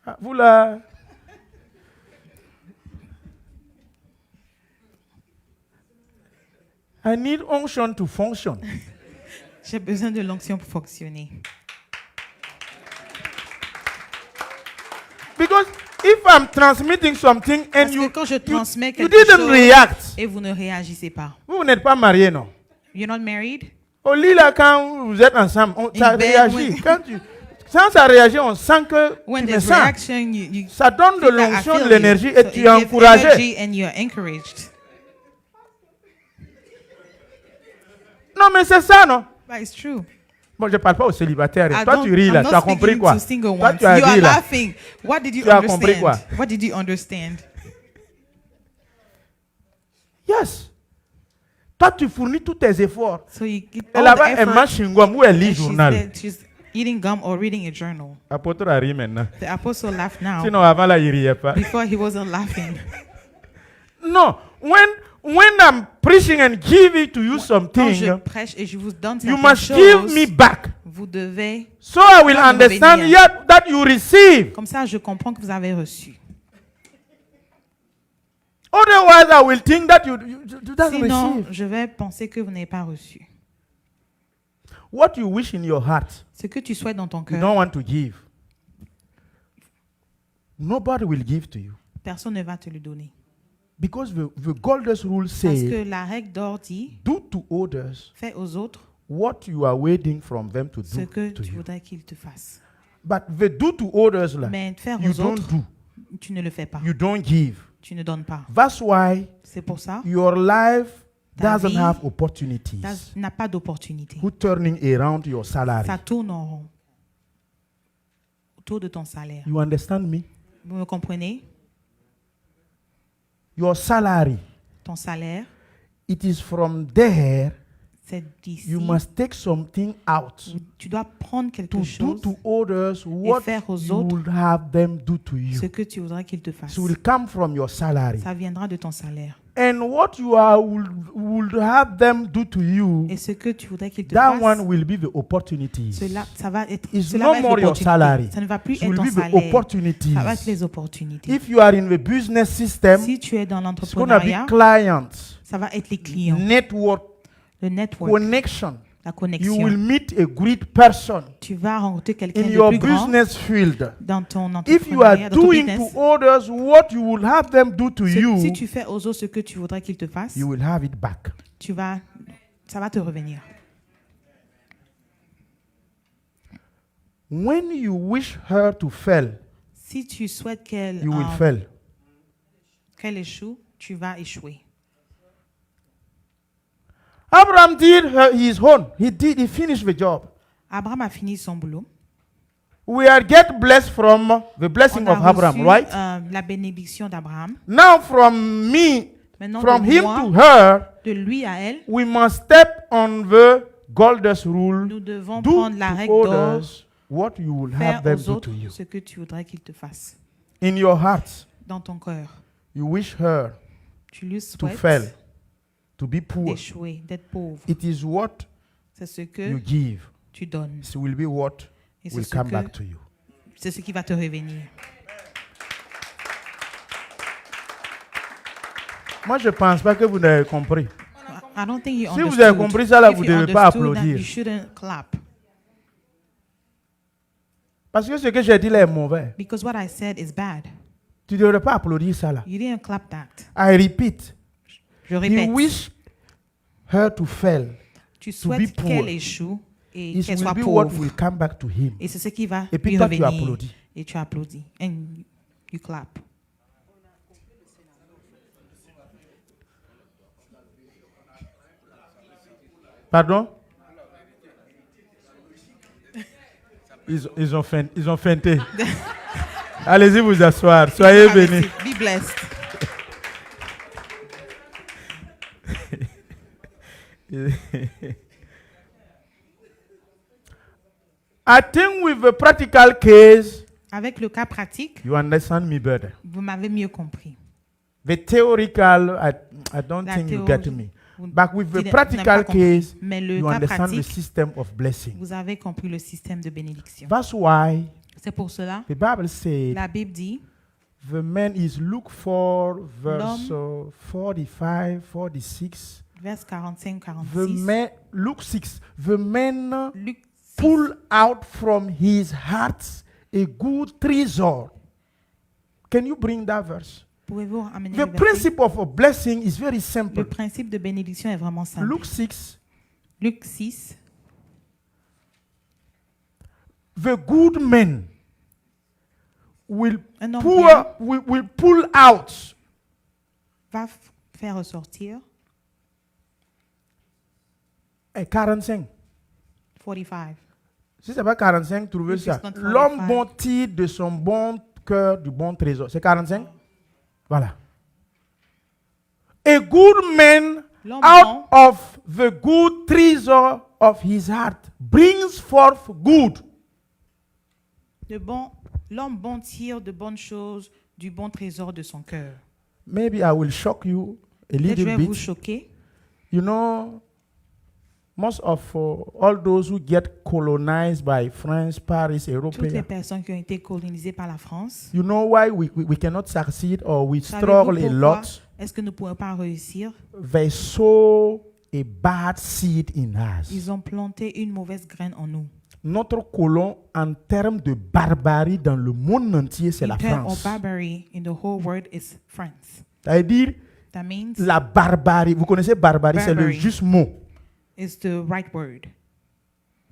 Ah, vous là. I need unction to function. J'ai besoin de l'onction pour fonctionner. Because if I'm transmitting something and Parce que you, quand je transmets you quelque didn't chose react, et vous ne réagissez pas. vous n'êtes pas marié, non? You're not married? Au lit, là, quand vous êtes ensemble, ça In bed, réagit. when- Quand ça réagit, on sent que When tu me there's sens. reaction, you Ça donne de feel that I l'onction, feel de l'énergie you. et So tu it es gives encouragé. energy and you're encouraged. Non, mais c'est ça, non? But it's true. Bon, je ne parle pas aux célibataires. I Toi, don't- tu ris là. I'm Tu not as compris speaking quoi? to single Toi, ones. tu as You are ri là. laughing. What did you Tu as compris quoi? understand? What did you understand? Yes. Toi, tu fournis tous tes efforts. So you give Et all the là-bas, elle effort, mange chewing-gum ou elle lit and she's journal. there, she's eating gum or reading a journal. Apôtre a ri maintenant. The apostle laughed now. Sinon, avant là, il riait pas. Before he wasn't laughing. Non. When I'm preaching and giving to you Quand je something, prêche et je vous donne you certaines must give choses, me back. vous devez, So I will Dois me understand bénir. yet that you receive. comme ça je comprends que vous avez reçu. Otherwise, I will think that you don't Sinon, receive. je vais penser que vous n'avez pas reçu. What you wish in your heart, Ce que tu souhaites dans ton you cœur, don't want to give. Nobody will give to you. personne ne va te le donner. Because the Goldest rule Parce says, que la règle d'or dit, do to others fais aux autres what you are waiting from them to ce do que to tu you. voudrais qu'ils te fassent. But the do to others, là, Mais faire you aux don't autres, do. tu ne le fais pas. You don't give. Tu ne donnes pas. That's why C'est pour ça, your life Ta doesn't vie have opportunities. n'a pas d'opportunité. Who turning around your salary. Ça tourne en rond autour de ton salaire. You understand me? Vous me comprenez? Your salary, Ton salaire, it is from there c'est d'ici. you must take something out Tu dois prendre quelque to do chose, to others what faire aux you autres would have them do to you. ce que tu voudrais qu'ils te fassent. It will come from your salary. Ça viendra de ton salaire. And what you are would have them do to you, Et ce que tu voudrais qu'ils te that fassent, one will be the opportunities. cela, ça va être, It's cela no va être more your l'opportunité. salary. Ça ne va plus It être will ton be the salaire. opportunities. Ça va être les opportunités. If you are in the business system, Si tu es dans it's going to be l'entrepreneuriat, clients, ça va être les clients, network, le network, connection. la You connexion. will meet a great person Tu vas rencontrer quelqu'un in de your plus grand business field. dans ton If you are entrepreneuriat, dans ton doing to business. others what you will have them do to Si you, tu fais aux autres ce que tu voudrais qu'ils te fassent, you will have it back. ça va te revenir. When you wish her to fail, Si tu souhaites qu'elle you will fail. échoue, tu vas échouer. Abraham did his own. He finished the job. Abraham a fini son boulot. We are get blessed from the blessing On a of Abraham, reçu, right? la bénédiction d'Abraham. Now from me, Maintenant, from de him moi, to her, de lui à elle, we must step on the Goldust rule. nous devons Do prendre la to règle d'or, others what you will faire have them aux do autres to you. ce que tu voudrais qu'ils te fassent. In your heart, Dans ton cœur, you wish her tu lui to souhaites fail, to be poor. d'échouer, d'être pauvre. It is what C'est ce you que give. tu donnes. It will be what Et will come back to you. c'est ce qui va te revenir. Moi, je pense pas que vous n'avez compris. I don't think you Si vous understood. avez compris ça, là, If vous you ne devez pas understood that, applaudir. you shouldn't clap. Parce que ce que j'ai dit là est mauvais. Because what I said is bad. Tu ne devrais pas applaudir ça là. You didn't clap that. I repeat. Je He répète. wish her to fail. Tu be souhaites poor. qu'elle échoue et It qu'elle will soit be what pauvre. will come back to him. Et c'est ce qui va Et puis lui toi, tu revenir. applaudis. Et tu applaudis. And you clap. Pardon? Ils ont feinté. Allez-y vous asseoir. Soyez bénis. Be blessed. I think with the practical case, Avec le cas pratique, you understand me better. vous m'avez mieux compris. The theoretical, I don't La think you théorie, get me. vous But with the n'avez practical pas compris. case, Mais le you cas understand the pratique, system of blessing. vous avez compris le système de bénédiction. That's why C'est pour cela, the Bible said la Bible dit, the man is Luke 4 verse L'homme- 45, 46. vers 45, The 46, man, Luke 6, the man Luc 6, pull out from his heart a good treasure. Can you bring that verse? pouvez-vous amener The le verset? principle of a blessing is very Le simple. principe de bénédiction est vraiment simple. Luke 6, Luc 6, the good man will un homme bien will pull out va faire ressortir 45. 45. Si c'est pas 45, trouvez If ça. it's not L'homme 45. bon tire de son bon cœur du bon trésor. C'est 45? Voilà. A good man L'homme out of the good treasure of his heart brings forth good. L'homme bon tire de bonnes choses du bon trésor de son cœur. Maybe I will shock you a Peut-être je little vais vous bit. choquer. You know, most of all those who get colonized by France, Paris, Toutes les Europe, personnes qui ont été colonisées par la France, you know why we cannot succeed or we savez-vous struggle a pourquoi lot? est-ce que nous ne pouvons pas réussir? They sow a bad seed in us. Ils ont planté une mauvaise graine en nous. Notre colon en termes de barbarie dans le monde entier, c'est la In terms of France. barbarity in the whole world is France. C'est-à-dire That means la barbarie. Vous connaissez barbarie, c'est le Barbarie. juste mot. it's the right word.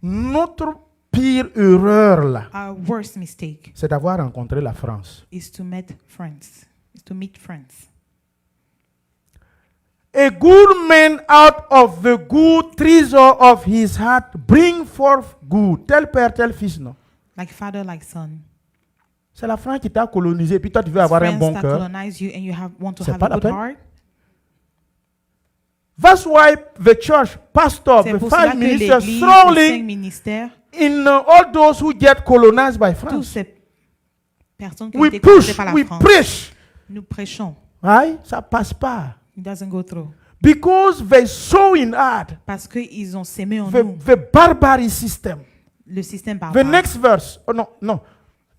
Notre pire erreur là, Our worst mistake c'est d'avoir rencontré la France. is to meet friends. Is to meet friends. A good man out of the good treasure of his heart bring forth good. Tel père, tel fils, non? Like father, like son. C'est la France qui t'a colonisé, puis toi tu veux avoir un Friends bon that cœur. colonize you and you want to C'est have pas a la good peine. heart. That's why the church, pastor, C'est the pour cela five que ministers l'Église, les cinq struggling ministères, in all those who get colonized by toutes France. ces personnes qui ont We été colonisées push, par la we France, preach. nous prêchons. Right? Ça passe pas. It doesn't go through. Because they sow in hard Parce qu'ils ont sémé en the, nous the barbary system. le système The barbare. next verse, oh no,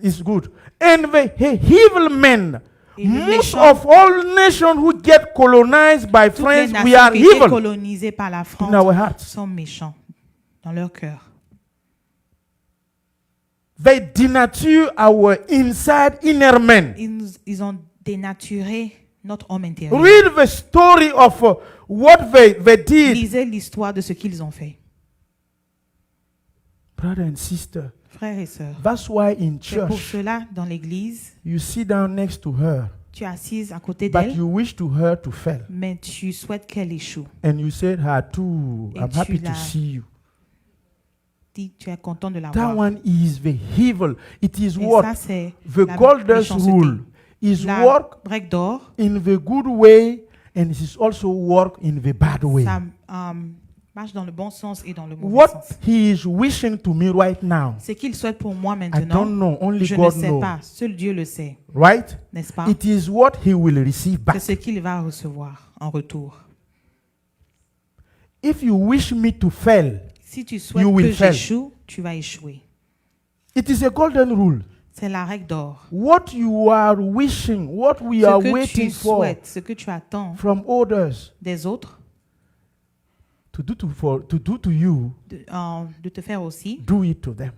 is good. And the evil men, Et le most méchant- of all nations who get colonized by Toutes les France, nations we are qui étaient evil colonisées par la France in our hearts. sont méchants. dans leur cœur. They denature our inner man. Ils ont dénaturé notre homme intérieur. Read the story of what they did. Lisez l'histoire de ce qu'ils ont fait. Brother and sister, Frères et sœurs, that's why in c'est pour church, cela, dans l'église, you sit down next to her, tu es assise à côté but d'elle, you wish to her to fail. mais tu souhaites qu'elle échoue. And you said her too, Et I'm tu happy to l'as- see you. Tu es content de la That voir. one is the evil. It is Et what? ça, c'est The la golden méchanceté. rule is La work règle d'or, in the good way and it is also work in the bad way. ça marche dans le bon sens et dans le mauvais What sens. he is wishing to me right now, Ce qu'il souhaite pour moi I maintenant, don't know, only je ne God sais knows. pas. Seul Dieu le sait, Right? n'est-ce pas? It is what he will receive C'est back. ce qu'il va recevoir en retour. If you wish me to fail, Si tu souhaites You will que fail. j'échoue, tu vas échouer. it is a golden rule. C'est la règle d'or. What you are wishing, what we are Ce que waiting tu for souhaites, ce que tu attends from others des autres, to do to you, de te faire aussi, do it to them.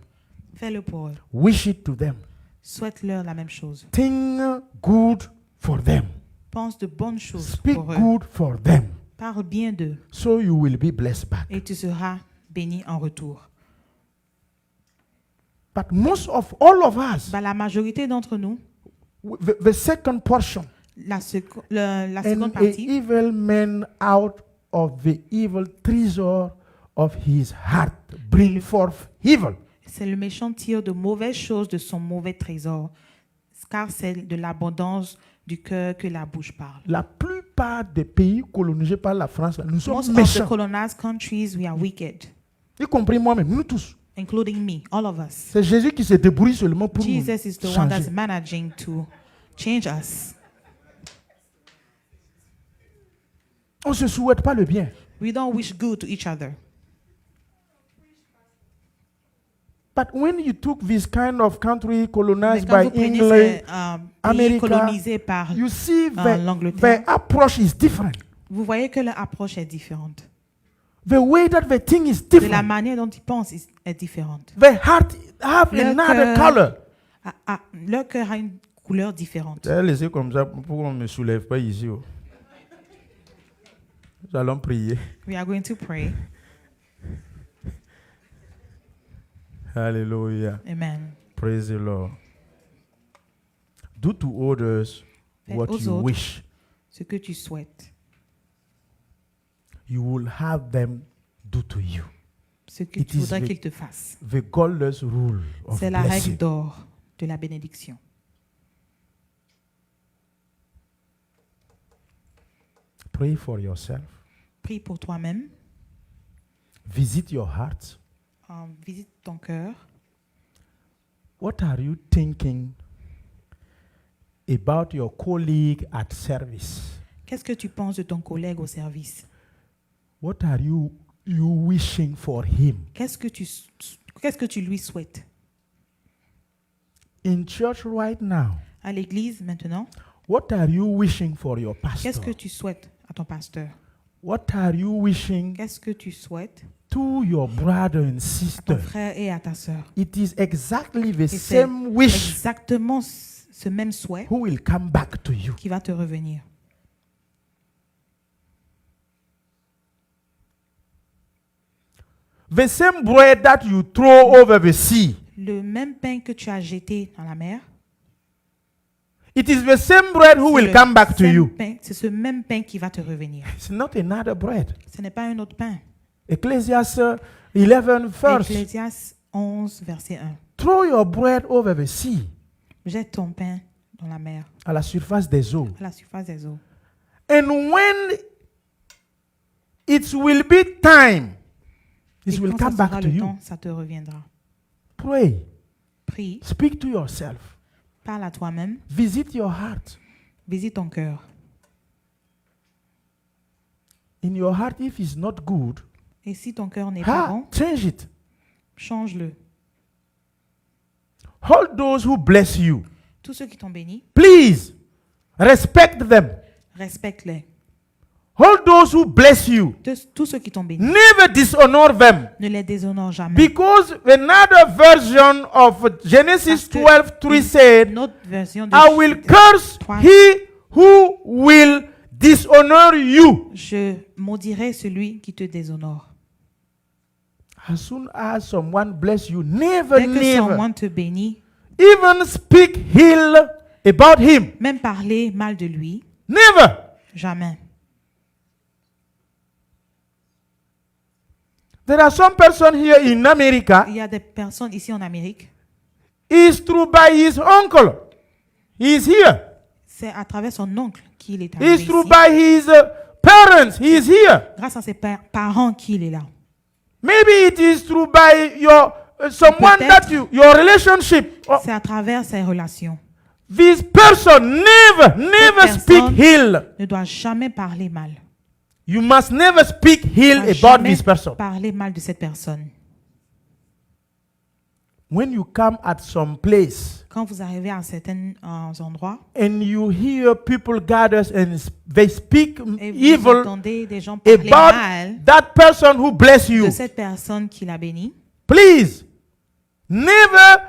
fais-le pour eux. Wish it to them. Souhaite-leur la même chose. Think good for them. Pense de bonnes choses Speak pour eux. good for them. Parle bien d'eux So you will be blessed back. et tu seras béni en retour. But most of all of us, Bah, la majorité d'entre nous, the second portion, la and seconde a partie, evil man out of the evil treasure of his heart bring forth evil. c'est le méchant tire de mauvaises choses de son mauvais trésor, car c'est de l'abondance du cœur que la bouche parle. La plupart des pays colonisés par la France, nous sommes Most of the méchants. colonized countries, we are wicked, Y compris moi-même, nous tous. including me, all of us. C'est Jésus qui se débrouille seulement pour Jesus nous is the one that's changer. managing to change us. On ne se souhaite pas le bien. We don't wish good to each other. But when you took this kind of country Mais colonized quand by vous prenez England, ces pays America, colonisés par, you see l'Angleterre. the approach is different. vous voyez que leur approche est différente. The way that the thing is De la different. manière dont ils pensent est différente. The heart have Leur another cœur- color. Leur cœur a une couleur différente. Laissez comme ça pour qu'on ne me soulève pas ici. Oh. Nous allons prier. We are going to pray. Hallelujah. Amen. Praise the Lord. Do to others Faites what aux you autres. wish. Ce que tu souhaites. You will have them do to you. Ce que It tu is voudrais the- qu'ils te fassent. The godless rule of C'est la règle blessing. d'or de la bénédiction. Pray for yourself. Prie pour toi-même. Visit your heart. Visite ton cœur. What are you thinking about your colleague at service? Qu'est-ce que tu penses de ton collègue au service? What are you wishing for him? Qu'est-ce que tu lui souhaites? In church right now, À l'église maintenant, what are you wishing for your qu'est-ce que pastor? tu souhaites à ton pasteur? What are you wishing Qu'est-ce que tu souhaites to your brother and à ton sister? frère et à ta sœur? It is exactly the Et c'est same wish exactement ce même souhait who will come back to you. qui va te revenir. The same bread that you throw over the sea, Le même pain que tu as jeté dans la mer, it is the same bread who c'est will le come back to même you. pain- c'est ce même pain qui va te revenir. It's not another bread. Ce n'est pas un autre pain. Ecclesiastes 11 first. Ecclésias 11, verset 1. Throw your bread over the sea, Jette ton pain dans la mer, à la surface des eaux. à la surface des eaux. And when it will be time, it Et will quand come ça sera back to le you. temps, ça te reviendra. Pray. Prie, Speak to yourself. parle à toi-même, Visit your heart. visite ton cœur. In your heart, if it's not good, Et si ton cœur n'est pas bon, change it. change-le. Hold those who bless you. Tous ceux qui t'ont béni, Please respect them. respecte-les. all those who bless you, Tous ceux qui t'ont béni, never dishonor them. ne les déshonore jamais. Because another version of Genesis 12:3 said, Une autre version de I will curse he who will dishonor you. Je maudirai celui qui te déshonore. As soon as someone bless you, never, Dès que never, someone te bénit, even speak ill about him. même parler mal de lui, Never. jamais. There are some person here in America. Il y a des personnes ici en Amérique, Is through by his uncle. He is here. c'est à travers son oncle qu'il est He arrivé is through ici. by his parents. He is here. Grâce à ses parents qu'il est là. Maybe it is through by your someone that Peut-être. your relationship. C'est à travers ses relations. This person never speak personne ill. Ne doit jamais parler mal. You must never speak ill Ne doit about jamais this person. parler mal de cette personne. When you come at some place Quand vous arrivez à certains endroits and you hear people gather and they speak et vous evil entendez des gens parler about mal that person who bless you, de cette personne qui l'a béni, please never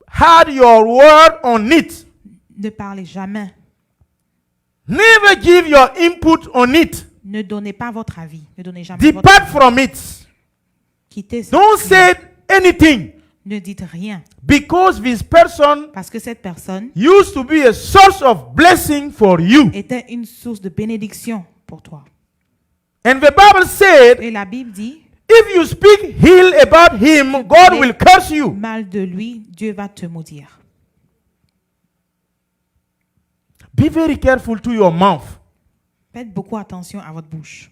had your word on it. ne parlez jamais. Never give your input on it. Ne donnez pas votre avis. Ne donnez jamais votre Depart avis. from it. Quittez ce Don't qui- say anything Ne dites rien. because this person Parce que cette personne used to be a source of blessing for you. était une source de bénédiction pour toi. And the Bible said, Et la Bible dit, if you speak ill about him, God will curse you. mal de lui, Dieu va te maudire. Be very careful to your mouth. Faites beaucoup attention à votre bouche.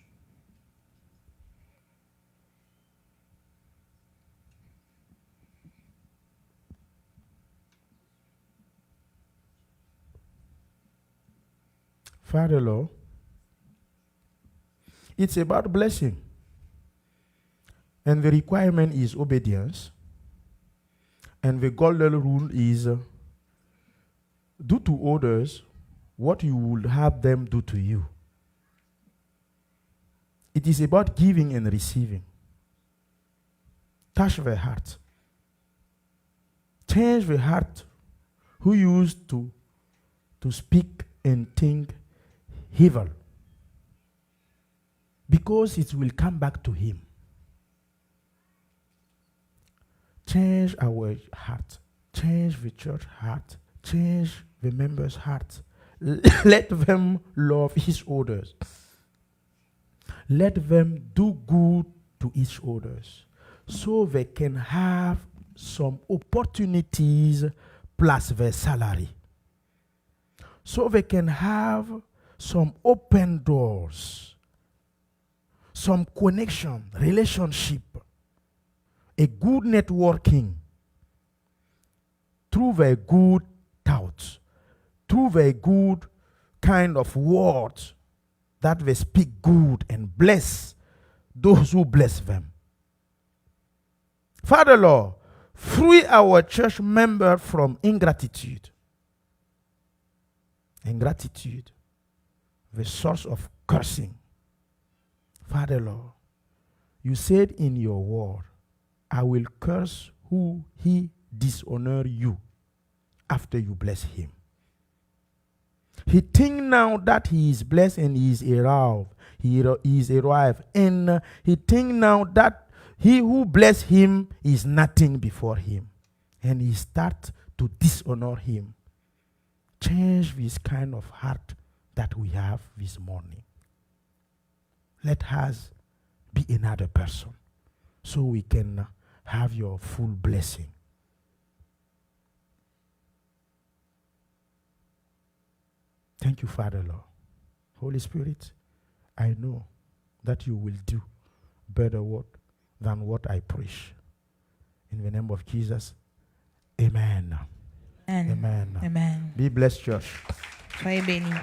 Father Lord, it's about blessing. And the requirement is obedience. And the golden rule is do to others what you would have them do to you. It is about giving and receiving. Touch their heart. Change the heart who used to speak and think evil. Because it will come back to him. Change our heart. Change the church heart. Change the members' heart. Let them love each other. Let them do good to each other so they can have some opportunities plus their salary. So they can have some open doors, some connection, relationship, a good networking through their good thoughts, through their good kind of words that they speak good and bless those who bless them. Father Lord, free our church member from ingratitude. Ingratitude, the source of cursing. Father Lord, you said in your word, I will curse who he dishonor you after you bless him. He think now that he is blessed and he is arrived. He is arrived. And he think now that he who bless him is nothing before him. And he start to dishonor him. Change this kind of heart that we have this morning. Let us be another person so we can have your full blessing. Thank you, Father Lord. Holy Spirit, I know that you will do better work than what I preach. In the name of Jesus, amen. Amen. Amen. Amen. Be blessed, church. Soyez bénis.